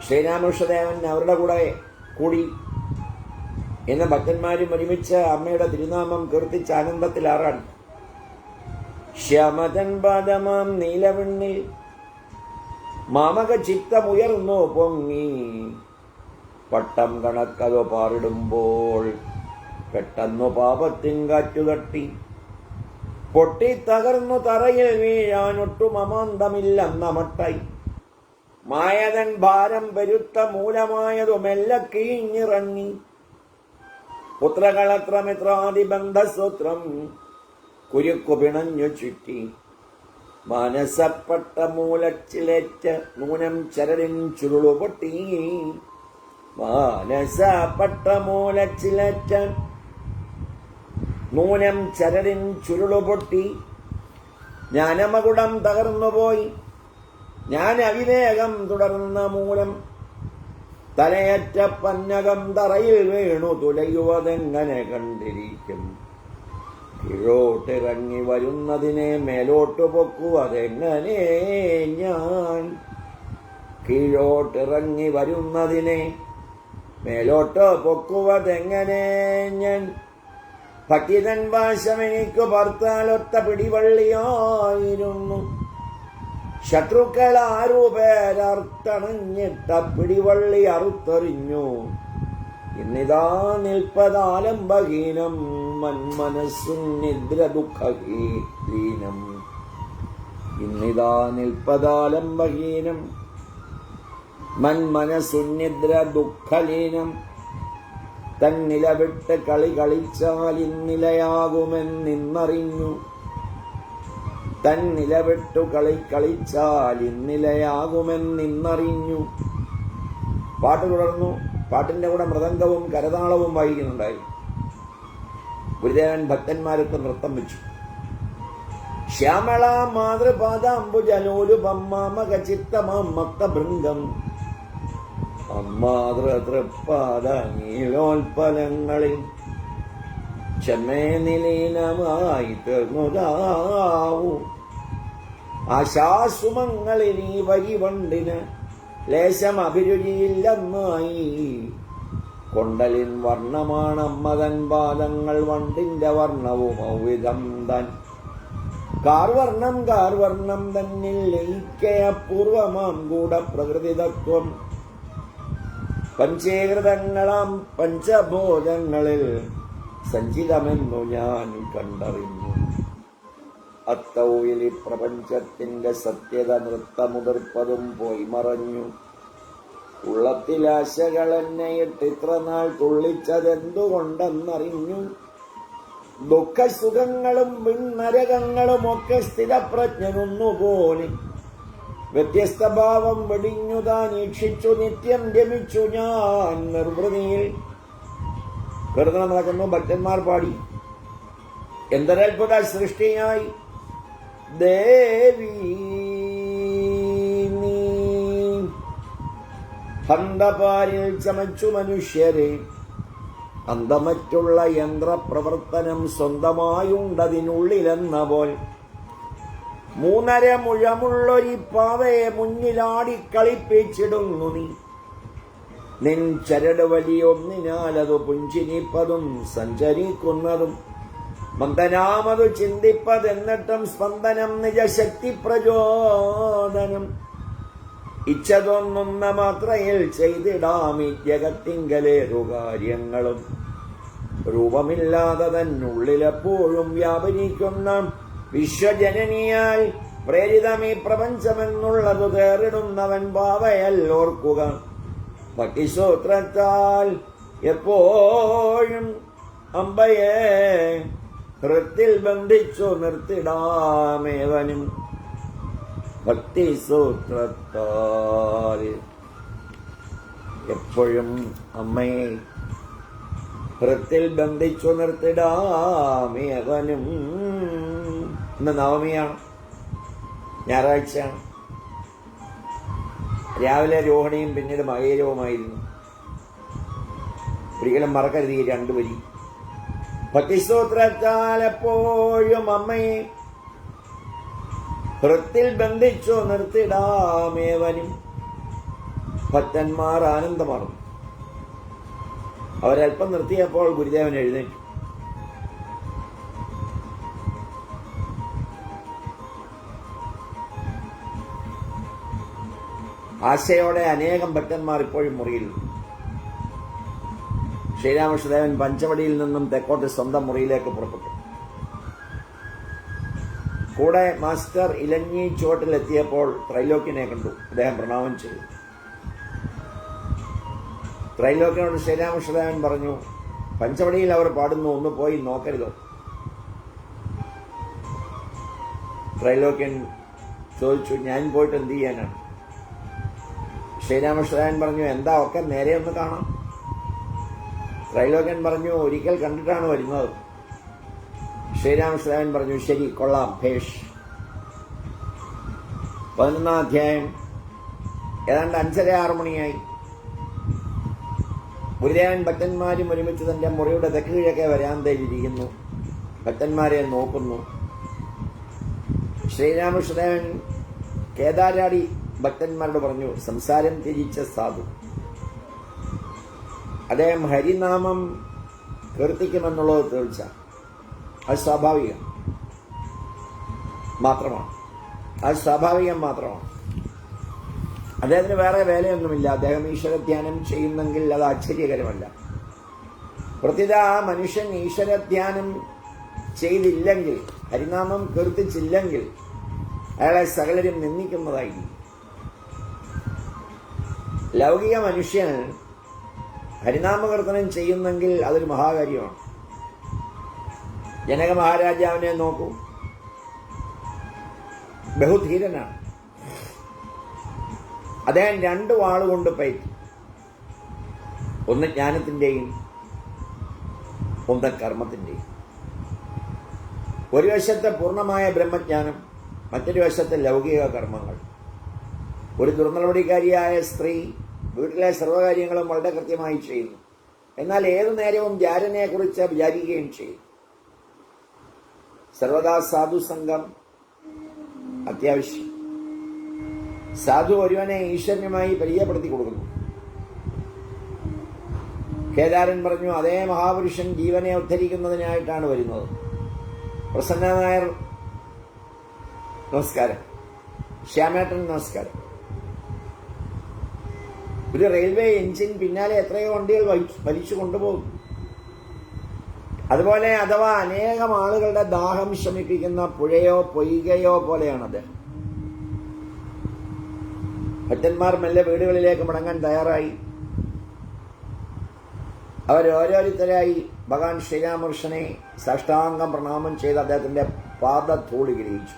ശ്രീരാമകൃഷ്ണദേവൻ അവരുടെ കൂടെ കൂടി. ഇന്ന് ഭക്തന്മാരും ഒരുമിച്ച് അമ്മയുടെ തിരുനാമം കീർത്തിച്ച ആനന്ദത്തിലാറാണ്. ശ്യാമതൻ പാദമാം നീലവെണ്ണിൽ മാമക ചിത്തമുയർന്നു പൊങ്ങി, പട്ടം കണക്കതോ പാറിടുമ്പോൾ പെട്ടെന്നു പാപത്തിൻ കാറ്റുതട്ടി, പൊട്ടി തകർന്നു തറയിൽ വീഴാനൊട്ടും അമാന്തമില്ലെന്ന മട്ടായി, മായതൻ ഭാരം പെരുത്ത മൂലമായതുമെല്ല കീഞ്ഞിറങ്ങി, പുത്രകളത്രമിത്രാദിബന്ധസൂത്രം കുരുക്കു പിണഞ്ഞു ചുറ്റി, മാനസപ്പെട്ട മൂലച്ചിലേറ്റ നൂനം ചരടിൻ ചുരുളുപൊട്ടി, മാനസപ്പെട്ട മൂലച്ചിലേറ്റ നൂനം ചരടിൻ ചുരുളുപൊട്ടി, ജ്ഞാനമകുടം തകർന്നുപോയി, ഞാൻ അവിവേകം തുടർന്ന മൂലം, തലയറ്റ പന്നകം തറയിൽ വീണു തുലയുവതെങ്ങനെ കണ്ടിരിക്കും, കീഴോട്ടിറങ്ങി വരുന്നതിനെ മേലോട്ട് പൊക്കുവതെങ്ങനെ ഞാൻ, കീഴോട്ടിറങ്ങി വരുന്നതിനെ മേലോട്ട് പൊക്കുവതെങ്ങനെ ഞാൻ, ഭക്തിതൻ ഭാഷം എനിക്ക് ഭർത്താലൊത്ത പിടിവള്ളിയായിരുന്നു, ശത്രുക്കൾ ആറുപേരർത്തണഞ്ഞിട്ട പിടിവള്ളി അറുത്തെറിഞ്ഞു, ഇന്നിതാ നിൽപ്പതാലംബഹീനം മന്മനസ്സും നിദ്ര ദുഃഖഹീനം, ഇന്നിതാ നിൽപ്പതാലംബഹീനം മന്മനസ്സും നിദ്ര ദുഃഖലീനം, തന്നില വിട്ട് കളി കളിച്ചാൽ ഇന്നിലയാകുമെന്നിന്നറിഞ്ഞു, തന്നില വിട്ടു കളി കളിച്ചാൽ ഇന്നിലയാകുമെന്നിന്നറിഞ്ഞു. പാട്ട് തുടർന്നു. പാട്ടിന്റെ കൂടെ മൃദംഗവും കരതാളവും വായിക്കുന്നുണ്ടായി. ഗുരുദേവൻ ഭക്തന്മാരൊക്കെ നൃത്തം വെച്ചു. ശ്യാമള മാതൃപാദാംബുജലോലുപമ്മാമകചിത്തമാം മക്തഭൃംഗം, അമ്മാതൃപാദ നീലോൽപ്പലങ്ങളിൽ ചെമ്മേ നിലീനമായി തീർന്നുതാവൂ, ആശാസുമങ്ങളിൽ ഈ വരിവണ്ടിന് ലേശം അഭിരുചിയില്ലെന്നായി, കൊണ്ടലിൻ വർണ്ണമാണമ്മതൻ പാദങ്ങൾ വണ്ടിന്റെ വർണ്ണവും ഔവിധം താൻ, കാർവർണം കാർവർണം തന്നിൽ ലയിക്കയപൂർവമാം കൂട പ്രകൃതിതത്വം, പഞ്ചീകൃതങ്ങളാം പഞ്ചഭോജങ്ങളിൽ സഞ്ചിതമെന്നു ഞാൻ കണ്ടറിഞ്ഞു, അത്തൗയിലി പ്രപഞ്ചത്തിന്റെ സത്യത നൃത്തമുതിർപ്പതും പോയി മറഞ്ഞു, ഉള്ളത്തിലാശകൾ എന്നെയിട്ട് ഇത്ര നാൾ തുള്ളിച്ചതെന്തുകൊണ്ടെന്നറിഞ്ഞു, ദുഃഖസുഖങ്ങളും വിണ്ണരകങ്ങളുമൊക്കെ സ്ഥിരപ്രജ്ഞനൊന്നുപോലെ വ്യത്യസ്ത ഭാവം വെടിഞ്ഞു താൻ ഈക്ഷിച്ചു നിത്യം രമിച്ചു ഞാൻ നിർവൃതിയിൽ, കീർത്തനം നടക്കുന്നു. ഭക്തന്മാർ പാടി, എന്തൊരത്ഭുത സൃഷ്ടിയായി ദേവി നീ, ഹന്തപാരിൽ ചമച്ചു മനുഷ്യരെ, അന്തമറ്റുള്ള യന്ത്രപ്രവർത്തനം സ്വന്തമായുണ്ടതിനുള്ളിലെന്ന പോൽ, 3.5 മുഴമുള്ളൊരു പാവയെ മുന്നിലാടി കളിപ്പിച്ചിടുന്നു നീ. നിൻ ചരട് വലിയൊന്നിനാലതു പുഞ്ചിരിപ്പതും സഞ്ചരിക്കുന്നതും, മന്ദനാമതു ചിന്തിപ്പതെന്നിട്ടും സ്പന്ദനം നിജശക്തി പ്രചോദനം. ഇച്ഛതൊന്നുന്ന മാത്രയിൽ ചെയ്തിടാം ഈ ജഗത്തിങ്കലേറു കാര്യങ്ങളും. രൂപമില്ലാതെ തന്നുള്ളിലെപ്പോഴും വ്യാപരിക്കുന്ന വിശ്വജനനിയാൽ പ്രേരിതമീ പ്രപഞ്ചമെന്നുള്ളതു തേറിടുന്നവൻ പാവയല്ലോർക്കുക. ഭക്തിസൂത്രത്താൽ എപ്പോഴും അമ്പയെ ഹൃത്തിൽ ബന്ധിച്ചു നിർത്തിടാമേവനും. ഭക്തിസൂത്രത്താൽ എപ്പോഴും അമ്മയെ ഹൃത്തിൽ ബന്ധിച്ചു നിർത്തിടാമേവനും. ഇന്ന് നവമിയാണ്, ഞായറാഴ്ചയാണ്. രാവിലെ രോഹിണിയും പിന്നീട് മകേരവുമായിരുന്നു. ഒരിക്കലും മറക്കരുത് ഈ 2 വരി. ഭക്തിസ്തോത്രത്താൽ എപ്പോഴും അമ്മയെ ഹൃത്തിൽ ബന്ധിച്ചു നിർത്തിടാമേവനും. ഭക്തന്മാർ ആനന്ദമാർന്നു. അവരൽപ്പം നിർത്തിയപ്പോൾ ഗുരുദേവൻ എഴുന്നേറ്റു. ആശയോടെ അനേകം ഭക്തന്മാർ ഇപ്പോഴും മുറിയിൽ. ശ്രീരാമകൃഷ്ണദേവൻ പഞ്ചവടിയിൽ നിന്നും തെക്കോട്ട് സ്വന്തം മുറിയിലേക്ക് പുറപ്പെട്ടു. കൂടെ മാസ്റ്റർ ഇലഞ്ഞി ചുവട്ടിലെത്തിയപ്പോൾ ത്രൈലോക്യനെ കണ്ടു. അദ്ദേഹം പ്രണാമം ചെയ്തു. ത്രൈലോക്യനോട് ശ്രീരാമകൃഷ്ണദേവൻ പറഞ്ഞു, പഞ്ചവടിയിൽ അവർ പാടുന്നു, ഒന്ന് പോയി നോക്കരുതോ? ത്രൈലോക്യൻ ചോദിച്ചു, ഞാൻ പോയിട്ട് എന്ത് ചെയ്യാനാണ്? ശ്രീരാമകൃഷ്ണദേവൻ പറഞ്ഞു, എന്താ ഒക്കെ നേരെ ഒന്ന് കാണാം. ത്രൈലോക്യൻ പറഞ്ഞു, ഒരിക്കൽ കണ്ടിട്ടാണ് വരുന്നത്. ശ്രീരാമകൃഷ്ണദേവൻ പറഞ്ഞു, ശരി, കൊള്ളാം, ഭേഷ്. 11-ാം അധ്യായം. ഏതാണ്ട് 5:30-6 മണിയായി. ഗുരുദേവൻ ഭക്തന്മാരും ഒരുമിച്ച് തന്റെ മുറിയുടെ തെക്ക് കിഴക്കേ വരാന്തയിലിരിക്കുന്നു. ഭക്തന്മാരെ നോക്കുന്നു. ശ്രീരാമകൃഷ്ണദേവൻ കേദാരാടി ഭക്തന്മാരോട് പറഞ്ഞു, സംസാരം ത്യജിച്ച സാധു. അദ്ദേഹം ഹരിനാമം കീർത്തിക്കുമെന്നുള്ളത് തീർച്ച. അത് സ്വാഭാവികം മാത്രമാണ്. അദ്ദേഹത്തിന് വേറെ വേലയൊന്നുമില്ല. അദ്ദേഹം ഈശ്വരധ്യാനം ചെയ്യുന്നെങ്കിൽ അത് ആശ്ചര്യകരമല്ല. പ്രത്യേക ആ മനുഷ്യൻ ഈശ്വരധ്യാനം ചെയ്തില്ലെങ്കിൽ, ഹരിനാമം കീർത്തിച്ചില്ലെങ്കിൽ അയാളെ സകലരും നിന്ദിക്കുന്നതായിരിക്കും. ലൗകിക മനുഷ്യൻ ഹരിനാമകീർത്തനം ചെയ്യുന്നെങ്കിൽ അതൊരു മഹാകാര്യമാണ്. ജനക മഹാരാജാവിനെ നോക്കൂ, ബഹുധീരനാണ്. അദ്ദേഹം 2 വാളുകൊണ്ട് പയറ്റി. ഒന്ന് ജ്ഞാനത്തിന്റെയും ഒന്ന് കർമ്മത്തിന്റെയും. ഒരു വശത്തെ പൂർണ്ണമായ ബ്രഹ്മജ്ഞാനം, മറ്റൊരു വശത്തെ ലൗകിക കർമ്മങ്ങൾ. ഒരു ദുർനടപടിക്കാരിയായ സ്ത്രീ വീട്ടിലെ സർവ്വകാര്യങ്ങളും വളരെ കൃത്യമായി ചെയ്യുന്നു. എന്നാൽ ഏതു നേരവും ജാരനെ കുറിച്ച് വിചാരിക്കുകയും ചെയ്യും. സർവദാ സാധു സംഘം അത്യാവശ്യം. സാധു ഒരുവനെ ഈശ്വരനുമായി പരിചയപ്പെടുത്തി കൊടുക്കുന്നു. കേദാരൻ പറഞ്ഞു, അതേ മഹാപുരുഷൻ ജീവനെ ഉദ്ധരിക്കുന്നതിനായിട്ടാണ് വരുന്നത്. പ്രസന്ന നായർ നമസ്കാരം. ശ്യാമേട്ടൻ നമസ്കാരം. ഒരു റെയിൽവേ എഞ്ചിൻ പിന്നാലെ എത്രയോ വണ്ടികൾ വലിച്ചു കൊണ്ടുപോകും. അതുപോലെ അഥവാ അനേകം ആളുകളുടെ ദാഹം ശമിപ്പിക്കുന്ന പുഴയോ പൊയ്കയോ പോലെയാണത്. ഭക്തന്മാർ മെല്ലെ വീടുകളിലേക്ക് മടങ്ങാൻ തയ്യാറായി. അവരോരോരുത്തരായി ഭഗവാൻ ശ്രീരാമകൃഷ്ണനെ സാഷ്ടാംഗം പ്രണാമം ചെയ്ത് അദ്ദേഹത്തിന്റെ പാദധൂളി ഗ്രഹിച്ചു.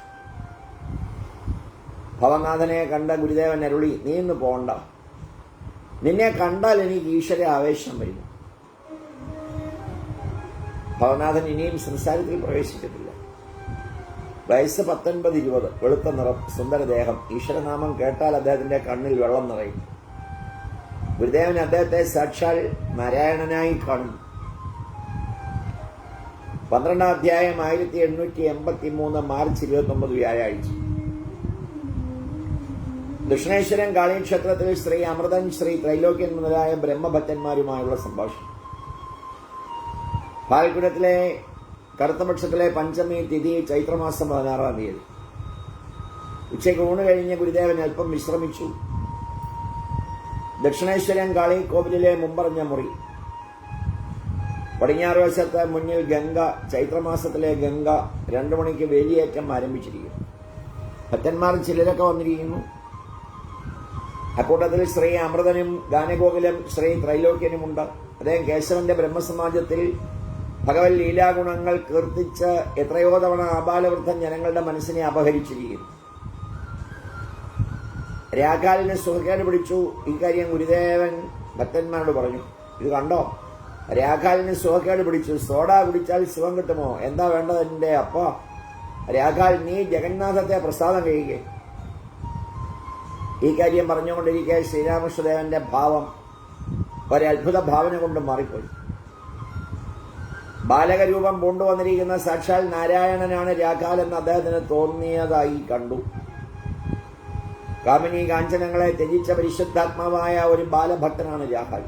ഭവനാഥനെ കണ്ട ഗുരുദേവൻ അരുളി, നീ ഇന്ന് പോകണ്ട. നിന്നെ കണ്ടാൽ എനിക്ക് ഈശ്വര ആവേശം വരുന്നു. ഭവനാഥൻ ഇനിയും സംസാരത്തിൽ പ്രവേശിച്ചിട്ടില്ല. വയസ്സ് 19-20, വെളുത്ത നിറം, സുന്ദരദേഹം. ഈശ്വരനാമം കേട്ടാൽ അദ്ദേഹത്തിന്റെ കണ്ണിൽ വെള്ളം നിറയും. ഗുരുദേവൻ അദ്ദേഹത്തെ സാക്ഷാൽ നാരായണനായി കാണുന്നു. 12-ാം അധ്യായം 1883 മാർച്ച് 29 വ്യാഴാഴ്ച. ദക്ഷിണേശ്വരൻ കാളീക്ഷേത്രത്തിൽ ശ്രീ അമൃതൻ, ശ്രീ ത്രൈലോക്യൻ മുതലായ ബ്രഹ്മഭക്തന്മാരുമായുള്ള സംഭാഷണം. പാൽക്കുടത്തിലെ കറുത്തപക്ഷത്തിലെ പഞ്ചമി തിഥി ചൈത്രമാസം 16-ാം തീയതി. ഉച്ചയ്ക്ക് ഊണ് കഴിഞ്ഞ് ഗുരുദേവൻ അല്പം വിശ്രമിച്ചു. ദക്ഷിണേശ്വരൻ കാളി കോവിലിലെ മുമ്പറഞ്ഞ മുറി. പടിഞ്ഞാറ് വശത്ത് മുന്നിൽ ഗംഗ. ചൈത്രമാസത്തിലെ ഗംഗ. 2 മണിക്ക് വേലിയേറ്റം ആരംഭിച്ചിരിക്കുന്നു. ഭക്തന്മാർ ചിലരൊക്കെ വന്നിരിക്കുന്നു. അക്കൂട്ടത്തിൽ ശ്രീ അമൃതനും ഗാനഗോകുലം ശ്രീ ത്രൈലോക്യനുമുണ്ട്. അദ്ദേഹം കേശവന്റെ ബ്രഹ്മസമാജത്തിൽ ഭഗവത് ലീലാഗുണങ്ങൾ കീർത്തിച്ച് എത്രയോ തവണ ആബാലവൃദ്ധൻ ജനങ്ങളുടെ മനസ്സിനെ അപഹരിച്ചിരിക്കുന്നു. രാഖാലിന് സുഖക്കേട് പിടിച്ചു. ഇക്കാര്യം ഗുരുദേവൻ ഭക്തന്മാരോട് പറഞ്ഞു. ഇത് കണ്ടോ, രാഖാലിന് സുഖക്കേട് പിടിച്ചു. സോഡ കുടിച്ചാൽ സുഖം കിട്ടുമോ? എന്താ വേണ്ടത് എന്റെ അപ്പ? രാഖാൽ, നീ ജഗന്നാഥത്തെ പ്രസാദം കഴിയുക. ഈ കാര്യം പറഞ്ഞുകൊണ്ടിരിക്കെ ശ്രീരാമകൃഷ്ണദേവന്റെ ഭാവം ഒരത്ഭുത ഭാവന കൊണ്ട് മാറിപ്പോയി. ബാലകരൂപം കൊണ്ടുവന്നിരിക്കുന്ന സാക്ഷാൽ നാരായണനാണ് രാഖാൽ എന്ന് അദ്ദേഹത്തിന് തോന്നിയതായി കണ്ടു. കാമിനി കാഞ്ചനങ്ങളെ ത്യജിച്ച പരിശുദ്ധാത്മാവായ ഒരു ബാലഭക്തനാണ് രാഖാൽ.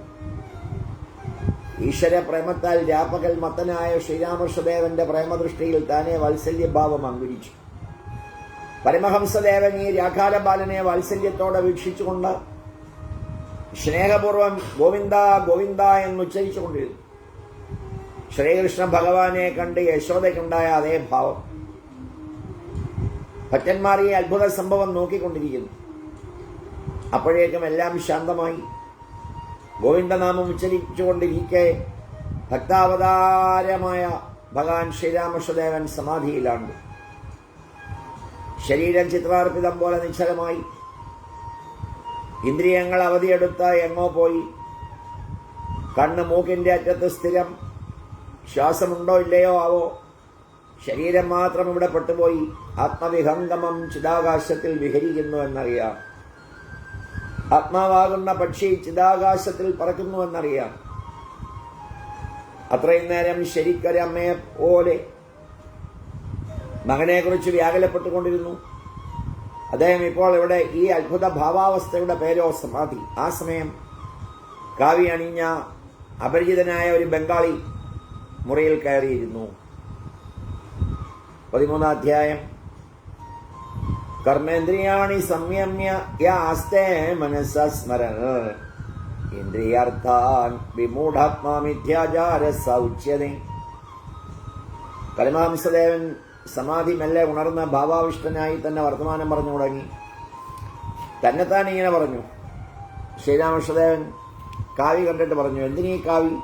ഈശ്വര പ്രേമത്താൽ രാപ്പകൽ മത്തനായ ശ്രീരാമകൃഷ്ണദേവന്റെ പ്രേമദൃഷ്ടിയിൽ താനെ വാത്സല്യഭാവം അങ്കുരിച്ചു. പരമഹംസദേവൻ ഈ രാഖാല ബാലനെ വാത്സല്യത്തോടെ വീക്ഷിച്ചുകൊണ്ട് സ്നേഹപൂർവം ഗോവിന്ദ ഗോവിന്ദ എന്നുച്ചരിച്ചുകൊണ്ടിരുന്നു. ശ്രീകൃഷ്ണ ഭഗവാനെ കണ്ട് യശോദയ്ക്കുണ്ടായ അതേ ഭാവം. ഭക്തന്മാർ ഈ അത്ഭുത സംഭവം നോക്കിക്കൊണ്ടിരിക്കുന്നു. അപ്പോഴേക്കും എല്ലാം ശാന്തമായി. ഗോവിന്ദനാമം ഉച്ചരിച്ചുകൊണ്ടിരിക്കെ ഭക്താവതാരമായ ഭഗവാൻ ശ്രീരാമകൃഷ്ണദേവൻ സമാധിയിലാണ്. ശരീരം ചിത്രാർപ്പിതം പോലെ നിശ്ചലമായി. ഇന്ദ്രിയങ്ങൾ അവധിയെടുത്ത് എങ്ങോ പോയി. കണ്ണ് മൂക്കിന്റെ അറ്റത്ത് സ്ഥിരം. ശ്വാസമുണ്ടോ ഇല്ലയോ ആവോ. ശരീരം മാത്രം ഇവിടെ പെട്ടുപോയി. ആത്മവിഹംഗമം ചിദാകാശത്തിൽ വിഹരിക്കുന്നു എന്നറിയാം. ആത്മാവാകുന്ന പക്ഷി ചിദാകാശത്തിൽ പറക്കുന്നുവെന്നറിയാം. അത്രയും നേരം ശരിക്കൊരമ്മയെ പോലെ മകനെക്കുറിച്ച് വ്യാകുലപ്പെട്ടുകൊണ്ടിരുന്നു. അദ്ദേഹം ഇപ്പോൾ ഇവിടെ ഈ അത്ഭുത ഭാവാവസ്ഥയുടെ പേരോ സമാധി. ആ സമയം കാവി അണിഞ്ഞ അപരിചിതനായ ഒരു ബംഗാളി മുറിയിൽ കയറിയിരുന്നു. 13-ാം അധ്യായം. കർമ്മേന്ദ്രിയാണി സംയമ്യ യാസ്തേ മനസ്സ സ്മരൻ ഇന്ദ്രിയാർത്ഥാൻ വിമൂഢാത്മാ മിഥ്യാചാര സൗച്യതേ. പരമഹംസദേവൻ സമാധി മെല്ലെ ഉണർന്ന ഭാവാവിഷ്ടനായി തന്നെ വർത്തമാനം പറഞ്ഞു തുടങ്ങി. തന്നെത്താൻ ഇങ്ങനെ പറഞ്ഞു. ശ്രീരാമകൃഷ്ണദേവൻ കാവി കണ്ടിട്ട് പറഞ്ഞു, എന്തിനീ കാവി?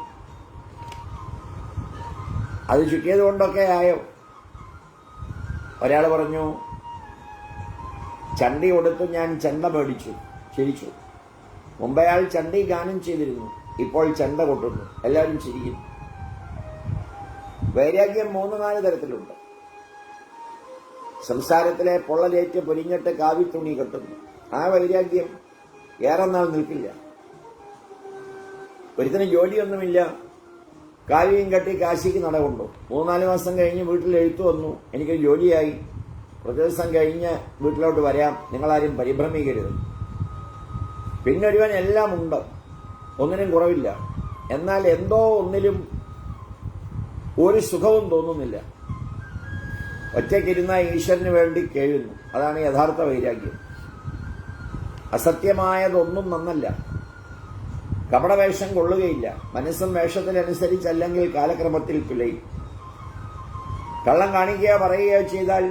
അത് ചുറ്റിയത് കൊണ്ടൊക്കെ ആയോ? ഒരാൾ പറഞ്ഞു, ചണ്ടി കൊടുത്ത് ഞാൻ ചെണ്ട മേടിച്ചു, ചിരിച്ചു. മുമ്പയാൾ ചണ്ടി ഗാനം ചെയ്തിരുന്നു, ഇപ്പോൾ ചെണ്ട കൊട്ടുന്നു, എല്ലാവരും ചിരിക്കുന്നു. വൈരാഗ്യം 3-4 തരത്തിലുണ്ട്. സംസാരത്തിലെ പൊള്ളലേറ്റ് പൊരിഞ്ഞിട്ട് കാവിത്തുണി കെട്ടുന്നു. ആ വൈരാഗ്യം ഏറെ നാൾ നിൽക്കില്ല. ഒരുത്തിന് ജോലിയൊന്നുമില്ല, കാവ്യം കെട്ടി കാശിക്ക് നടകൊണ്ടു. 3-4 മാസം കഴിഞ്ഞ് വീട്ടിൽ എഴുത്തു വന്നു, എനിക്ക് ജോലിയായി, കുറച്ച് ദിവസം കഴിഞ്ഞ് വീട്ടിലോട്ട് വരാം, നിങ്ങളാരും പരിഭ്രമിക്കരുത്. പിന്നൊരുവൻ എല്ലാം ഉണ്ട്, ഒന്നിനും കുറവില്ല, എന്നാൽ എന്തോ ഒന്നിലും ഒരു സുഖവും തോന്നുന്നില്ല. ഒറ്റയ്ക്കിരുന്ന ഈശ്വരന് വേണ്ടി കേഴുന്നു. അതാണ് യഥാർത്ഥ വൈരാഗ്യം. അസത്യമായതൊന്നും നന്നല്ല. കപടവേഷം കൊള്ളുകയില്ല. മനസ്സും വേഷത്തിനനുസരിച്ചല്ലെങ്കിൽ കാലക്രമത്തിൽ പിഴയും. കള്ളം കാണിക്കുകയോ പറയുകയോ ചെയ്താൽ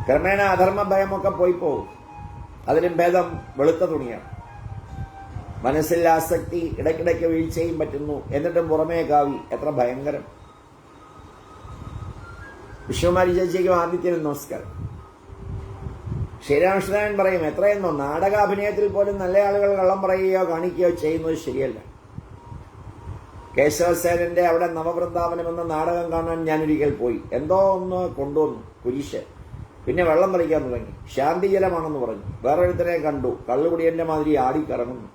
ക്രമേണ അധർമ്മ ഭയമൊക്കെ പോയി പോകും. അതിലും ഭേദം വെളുത്ത തുണിയാണ്. മനസ്സിൽ ആസക്തി, ഇടയ്ക്കിടയ്ക്ക് വീഴ്ചയും പറ്റുന്നു, എന്നിട്ടും പുറമേ കാവി. എത്ര ഭയങ്കരം! വിശ്വകുമാരി ചേച്ചിക്കും ആദിത്യനും നമസ്കാരം. ശ്രീരാമകൃഷ്ണൻ പറയും, എത്രയെന്നോ നാടകാഭിനയത്തിൽ പോലും നല്ല ആളുകൾ കള്ളം പറയുകയോ കാണിക്കുകയോ ചെയ്യുന്നത് ശരിയല്ല. കേശവസേനന്റെ അവിടെ നവവൃന്ദാവനം എന്ന നാടകം കാണാൻ ഞാനൊരിക്കൽ പോയി. എന്തോ ഒന്ന് കൊണ്ടുവന്നു, കുരിശ്. പിന്നെ വെള്ളം തളിക്കാൻ തുടങ്ങി. ശാന്തിജലമാണെന്ന് പറഞ്ഞു. വേറൊരുത്തരെ കണ്ടു, കള്ളുകുടിയന്റെ മാതിരി ആടിക്കറങ്ങുന്നു.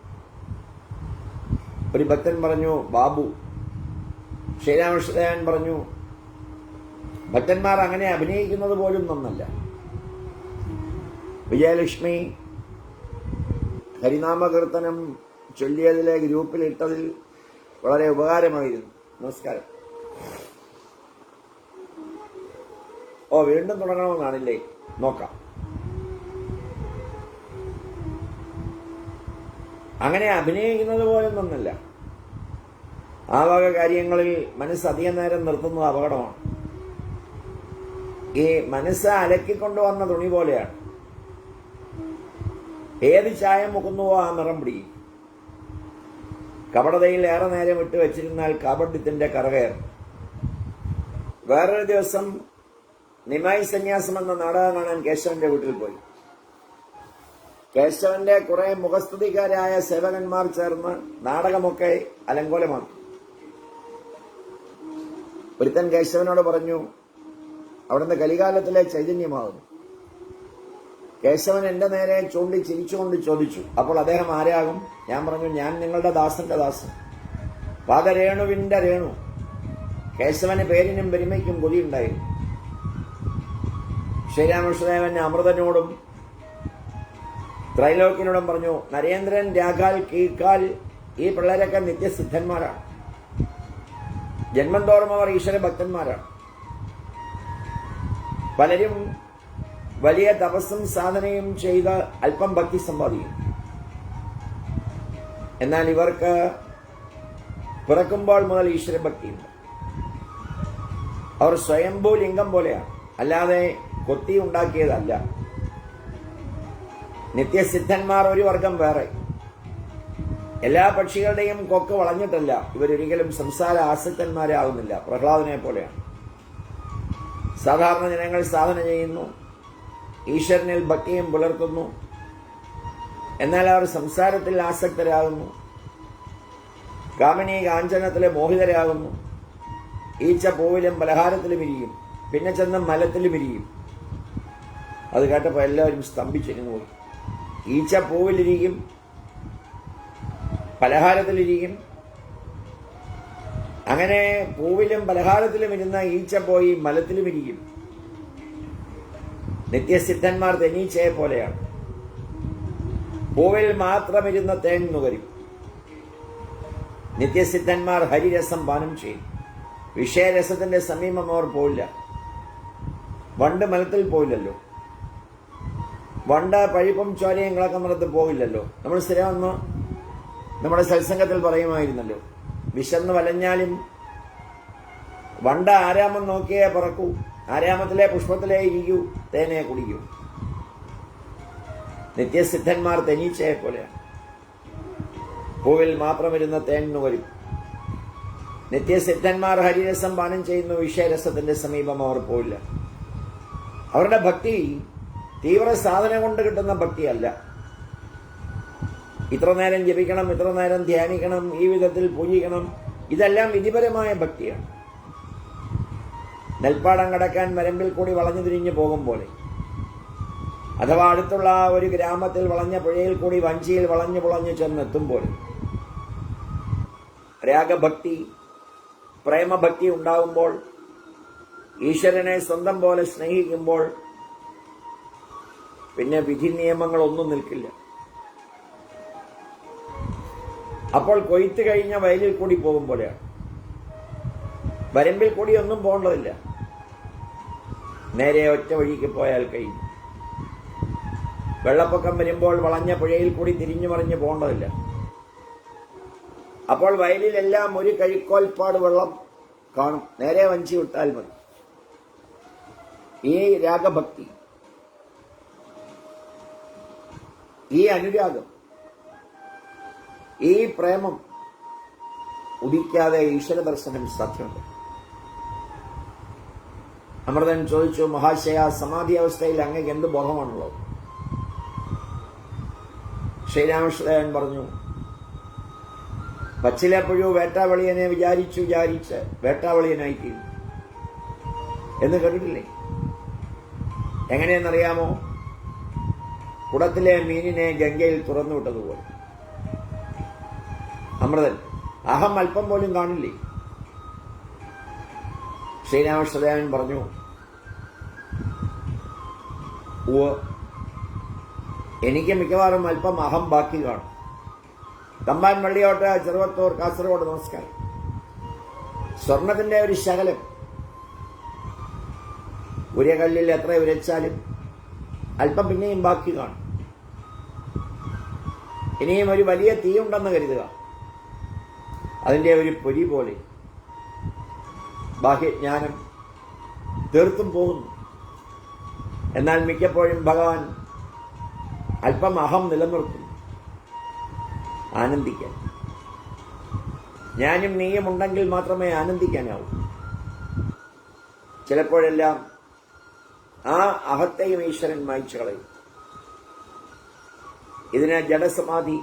ഒരു ഭക്തൻ പറഞ്ഞു, ബാബു. ശ്രീരാമകൃഷ്ണദേവൻ പറഞ്ഞു, ഭക്തന്മാർ അങ്ങനെ അഭിനയിക്കുന്നത് പോലും നന്നല്ല. വിജയലക്ഷ്മി ഹരിനാമകീർത്തനം ചൊല്ലിയതിലെ ഗ്രൂപ്പിൽ ഇട്ടതിൽ വളരെ ഉപകാരമായിരുന്നു. നമസ്കാരം. വീണ്ടും തുടങ്ങണമെന്നാണില്ലേ? നോക്കാം. അങ്ങനെ അഭിനയിക്കുന്നത് പോലും നന്നല്ല. ആ വക കാര്യങ്ങളിൽ മനസ്സ് അധികം നേരം നിർത്തുന്നത് അപകടമാണ്. ഈ മനസ്സ് അലക്കിക്കൊണ്ടുവന്ന തുണി പോലെയാണ്. ഏത് ചായം മുക്കുന്നുവോ ആ നിറം പിടിക്കും. കപടതയിൽ ഏറെ നേരം ഇട്ട് വെച്ചിരുന്നാൽ കാപട്യത്തിന്റെ കറകയറും. വേറൊരു ദിവസം നിമായി സന്യാസം എന്ന നാടകം കാണാൻ കേശവന്റെ വീട്ടിൽ പോയി. കേശവന്റെ കുറെ മുഖസ്തുതിക്കാരായ സേവകന്മാർ ചേർന്ന് നാടകമൊക്കെ അലങ്കോലമാക്കി. ഒരുത്തൻ കേശവനോട് പറഞ്ഞു, അവിടുന്ന് കലികാലത്തിലെ ചൈതന്യമാകുന്നു. കേശവൻ എന്റെ നേരെ ചൂണ്ടി ചിരിച്ചുകൊണ്ട് ചോദിച്ചു, അപ്പോൾ അദ്ദേഹം ആരാകും? ഞാൻ പറഞ്ഞു, ഞാൻ നിങ്ങളുടെ ദാസന്റെ ദാസൻ, പാദരേണുവിന്റെ രേണു. കേശവന് പേരിനും പെരുമയ്ക്കും കൊതിയുണ്ടായിരുന്നു. ശ്രീരാമകൃഷ്ണദേവൻ അമൃതനോടും ത്രൈലോക്യനോടും പറഞ്ഞു, നരേന്ദ്രൻ, രാഘാൽ, കീഴ്ക്കാൽ, ഈ പിള്ളേരൊക്കെ നിത്യസിദ്ധന്മാരാണ്. ജന്മം തോറും അവർ ഈശ്വര ഭക്തന്മാരാണ്. പലരും വലിയ തപസ്സും സാധനയും ചെയ്ത് അല്പം ഭക്തി സമ്പാദിക്കും. എന്നാൽ ഇവർക്ക് പിറക്കുമ്പോൾ മുതൽ ഈശ്വരഭക്തിയുണ്ട്. അവർ സ്വയംഭൂ ലിംഗം പോലെയാണ്, അല്ലാതെ കൊത്തി ഉണ്ടാക്കിയതല്ല. നിത്യസിദ്ധന്മാർ ഒരു വർഗം വേറെ. എല്ലാ പക്ഷികളുടെയും കൊക്ക് വളഞ്ഞിട്ടല്ല. ഇവരൊരിക്കലും സംസാര ആസക്തന്മാരാകുന്നില്ല. പ്രഹ്ലാദനെ പോലെയാണ്. സാധാരണ ജനങ്ങൾ സാധന ചെയ്യുന്നു, ഈശ്വരനിൽ ഭക്തിയും പുലർത്തുന്നു. എന്നാൽ അവർ സംസാരത്തിൽ ആസക്തരാകുന്നു, കാമിനി കാഞ്ചനത്തിലെ മോഹിതരാകുന്നു. ഈച്ച പൂവിലും പലഹാരത്തിലും ഇരിക്കും, പിന്നെ ചെന്ന് മലത്തിലും ഇരിക്കും. അത് കേട്ടപ്പോൾ എല്ലാവരും സ്തംഭിച്ചിരുന്നു പോയി. ഈച്ച പൂവിലിരിക്കും, പലഹാരത്തിലിരിക്കും. അങ്ങനെ പൂവിലും പലഹാരത്തിലും ഇരുന്ന ഈച്ച പോയി മലത്തിലും ഇരിക്കും. നിത്യസിദ്ധന്മാർ തേനീച്ചയെ പോലെയാണ്. പൂവിൽ മാത്രമിരുന്ന തേൻ നുകരും. നിത്യസിദ്ധന്മാർ ഹരിരസം പാനം ചെയ്യും. വിഷയരസത്തിന്റെ സമീപം അവർ പോയില്ല. വണ്ട് മലത്തിൽ പോയില്ലല്ലോ. വണ്ട് പഴിപ്പും ചോരയും കിളക്കുന്നിടത്ത് പോകില്ലല്ലോ. നമ്മൾ സ്ഥിരം ഒന്ന് നമ്മുടെ സത്സംഗത്തിൽ പറയുമായിരുന്നല്ലോ, വിശന്ന് വലഞ്ഞാലും വണ്ട ആരാമം നോക്കിയേ പറക്കൂ, ആരാമത്തിലെ പുഷ്പത്തിലേ ഇരിക്കൂ, തേനെ കുടിക്കൂ. നിത്യസിദ്ധന്മാർ തേനീച്ചയെ പോലെയാണ്. പൂവിൽ മാത്രമിരുന്ന തേൻ നുകരും. നിത്യസിദ്ധന്മാർ ഹരിരസം പാനം ചെയ്യുന്നു. വിഷയരസത്തിന്റെ സമീപം അവർ പോയില്ല. അവരുടെ ഭക്തി തീവ്ര സാധന കൊണ്ട് കിട്ടുന്ന ഭക്തിയല്ല. ഇത്ര നേരം ജപിക്കണം, ഇത്ര നേരം ധ്യാനിക്കണം, ഈ വിധത്തിൽ പൂജിക്കണം, ഇതെല്ലാം വിധിപരമായ ഭക്തിയാണ്. നെൽപ്പാടം കടക്കാൻ വരമ്പിൽ കൂടി വളഞ്ഞു തിരിഞ്ഞു പോകും പോലെ, അഥവാ അടുത്തുള്ള ഒരു ഗ്രാമത്തിൽ വളഞ്ഞ പുഴയിൽ കൂടി വഞ്ചിയിൽ വളഞ്ഞു പുളഞ്ഞു ചെന്നെത്തും പോലെ രാഗഭക്തി, പ്രേമഭക്തി ഉണ്ടാകുമ്പോൾ, ഈശ്വരനെ സ്വന്തം പോലെ സ്നേഹിക്കുമ്പോൾ പിന്നെ വിധി നിയമങ്ങളൊന്നും നിൽക്കില്ല. അപ്പോൾ കൊയ്ത്ത് കഴിഞ്ഞ വയലിൽ കൂടി പോകും പോലെയാണ്. വരമ്പിൽ കൂടി ഒന്നും പോകേണ്ടതില്ല, നേരെ ഒറ്റ വഴിക്ക് പോയാൽ കഴിഞ്ഞു. വെള്ളപ്പൊക്കം വരുമ്പോൾ വളഞ്ഞ പുഴയിൽ കൂടി തിരിഞ്ഞു മറിഞ്ഞു പോകേണ്ടതില്ല. അപ്പോൾ വയലിലെല്ലാം ഒരു കഴുക്കോൽപ്പാട് വെള്ളം കാണും, നേരെ വഞ്ചി വിട്ടാൽ മതി. ഈ രാഗഭക്തി, ഈ അനുരാഗം, ഈ പ്രേമം ഉദിക്കാതെ ഈശ്വര ദർശനം സാധ്യമല്ല. അമൃതൻ ചോദിച്ചു, മഹാശയ, സമാധി അവസ്ഥയിൽ അങ്ങേക്ക് എന്ത് ബോധമാണുള്ളത്? ശ്രീരാമകൃഷ്ണദേവൻ പറഞ്ഞു, പച്ചിലപ്പുഴു വേട്ടാവളിയനെ വിചാരിച്ച് വേട്ടാവളിയനായിത്തീരും എന്ന് കേട്ടിട്ടില്ലേ? എങ്ങനെയെന്നറിയാമോ? കുടത്തിലെ മീനിനെ ഗംഗയിൽ തുറന്നുവിട്ടതുപോലെ. അമൃതൻ അഹം അല്പം പോലും കാണില്ലേ? ശ്രീരാമകൃഷ്ണദേവൻ പറഞ്ഞു, എനിക്ക് മിക്കവാറും അല്പം അഹം ബാക്കി കാണും. തമ്പാൻ വള്ളിയോട്ട്, ചെറുവത്തൂർ, കാസർഗോഡ്, നമസ്കാരം. സ്വർണത്തിന്റെ ഒരു ശകലം ഉരകല്ലിൽ എത്ര ഉരച്ചാലും അല്പം പിന്നെയും ബാക്കി കാണും. ഇനിയും ഒരു വലിയ തീയുണ്ടെന്ന് കരുതുക. അതിന്റെ ഒരു പൊരി പോലെ ബാഹ്യജ്ഞാനം തീർത്തും പോകുന്നു. എന്നാൽ മിക്കപ്പോഴും ഭഗവാൻ അല്പം അഹം നിലനിർത്തുന്നു. ആനന്ദിക്കാൻ ഞാനും നീയും ഉണ്ടെങ്കിൽ മാത്രമേ ആനന്ദിക്കാനാവൂ. ചിലപ്പോഴെല്ലാം ആ അഹത്തെയും ഈശ്വരൻ മായ്ച്ചു കളയും. ഇതിന് ജഡസമാധി,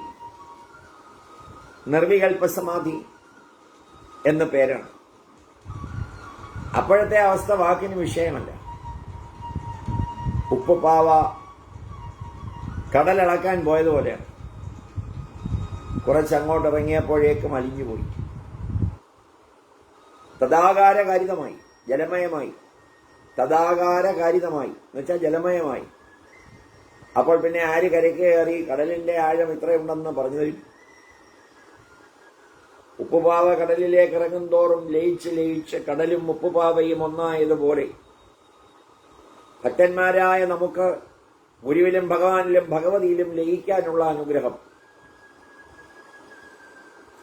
നിർവികൽപ്പസമാധി എന്ന് പേരാണ്. അപ്പോഴത്തെ അവസ്ഥ വാക്കിന് വിഷയമല്ല. ഉപ്പുപാവ കടലളക്കാൻ പോയതുപോലെയാണ്. കുറച്ചങ്ങോട്ട് ഇറങ്ങിയപ്പോഴേക്കും അലിഞ്ഞുപോയി. തദാകാരകാരിതമായി, ജലമയമായി. തദാകാരകാരിതമായി എന്ന് വെച്ചാൽ ജലമയമായി. അപ്പോൾ പിന്നെ ആര് കരയ്ക്ക് കയറി കടലിന്റെ ആഴം ഇത്രയുണ്ടെന്ന് പറഞ്ഞു തരും? ഉപ്പുപാവ കടലിലേക്ക് ഇറങ്ങും തോറും ലയിച്ച് കടലും ഉപ്പുപാവയും ഒന്നായതുപോലെ ഭക്തന്മാരായ നമുക്ക് ഗുരുവിലും ഭഗവാനിലും ഭഗവതിയിലും ലയിക്കാനുള്ള അനുഗ്രഹം,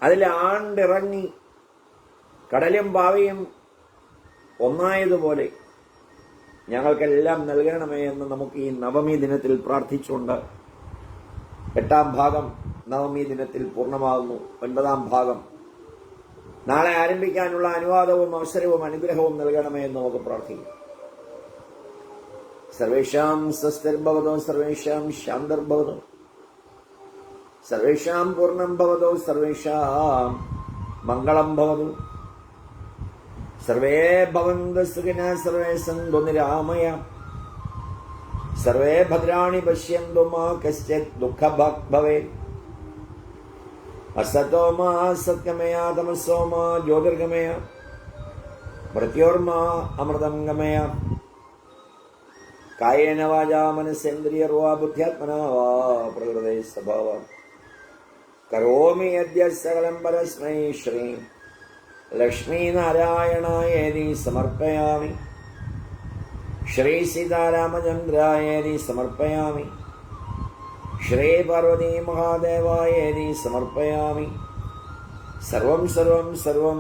അതിൽ ആണ്ടിറങ്ങി കടലും പാവയും ഒന്നായതുപോലെ ഞങ്ങൾക്കെല്ലാം നൽകണമേ എന്ന് നമുക്ക് ഈ നവമി ദിനത്തിൽ പ്രാർത്ഥിച്ചുകൊണ്ട് 8ാം ഭാഗം നവമി ദിനത്തിൽ പൂർണ്ണമാകുന്നു. 9ാം ഭാഗം നാളെ ആരംഭിക്കാനുള്ള അനുവാദവും അവസരവും അനുഗ്രഹവും നൽകണമേ എന്ന് നമുക്ക് പ്രാർത്ഥിക്കാം. സർവേഷാം സ്വസ്തിർഭവതോ, സർവേഷാം ശാന്തിർഭവതോ, സർവേഷാം പൂർണ്ണം ഭവതോ, സർവേഷാം മംഗളം ഭവതു. സർവേ ഭവന്തു സുഖിനഃ, സർവേ സന്തു നിരാമയാ, സർവേ ഭദ്രാണി പശ്യന്തു മാ കശ്ചിത് ദുഃഖഭാഗ് ഭവേത്. അസതോ മാ സത്ഗമയ, തമസോ മാ ജ്യോതിർഗമയ, മൃത്യോർമാ അമൃതം ഗമയ. കായേന വാചാ മനസേന്ദ്രിയർവാ ബുദ്ധ്യാത്മനാ വാ പ്രകൃതേ സ്വഭാവാത് കരോമി യദ്യ സകലം പരസ്മൈ ശ്രീ ലക്ഷ്മീനാരായണായേതി സമർപ്പയാമി. ശ്രീ സീതാരാമചന്ദ്രായേതി സമർപ്പയാമി. ശ്രീ പാർവതി മഹാദേവായേതി സമർപ്പയാമി. സർവം സർവം സർവം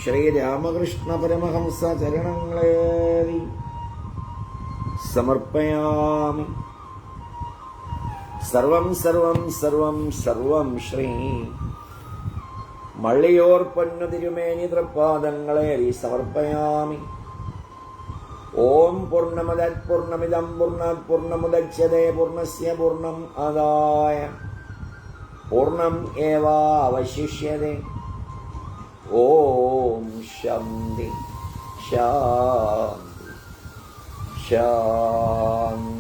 ശ്രീരാമകൃഷ്ണ പരമഹംസ ചരണങ്ങളേതി സമർപ്പയാമി. സർവം സർവം സർവം സർവം ശ്രീ മള്ളിയോർ പൊന്നു തിരുമേനി തൃപ്പാദങ്ങളേറി സമർപ്പയാമി. ഓം പൂർണ്ണമദഃ പൂർണ്ണമിദം പൂർണ്ണാത് പൂർണ്ണമുദച്യതേ പൂർണ്ണസ്യ പൂർണ്ണം ആദായ പൂർണ്ണം ഏവാവശിഷ്യതേ. ഓം ശാന്തി ശാന്തി ശാന്തി.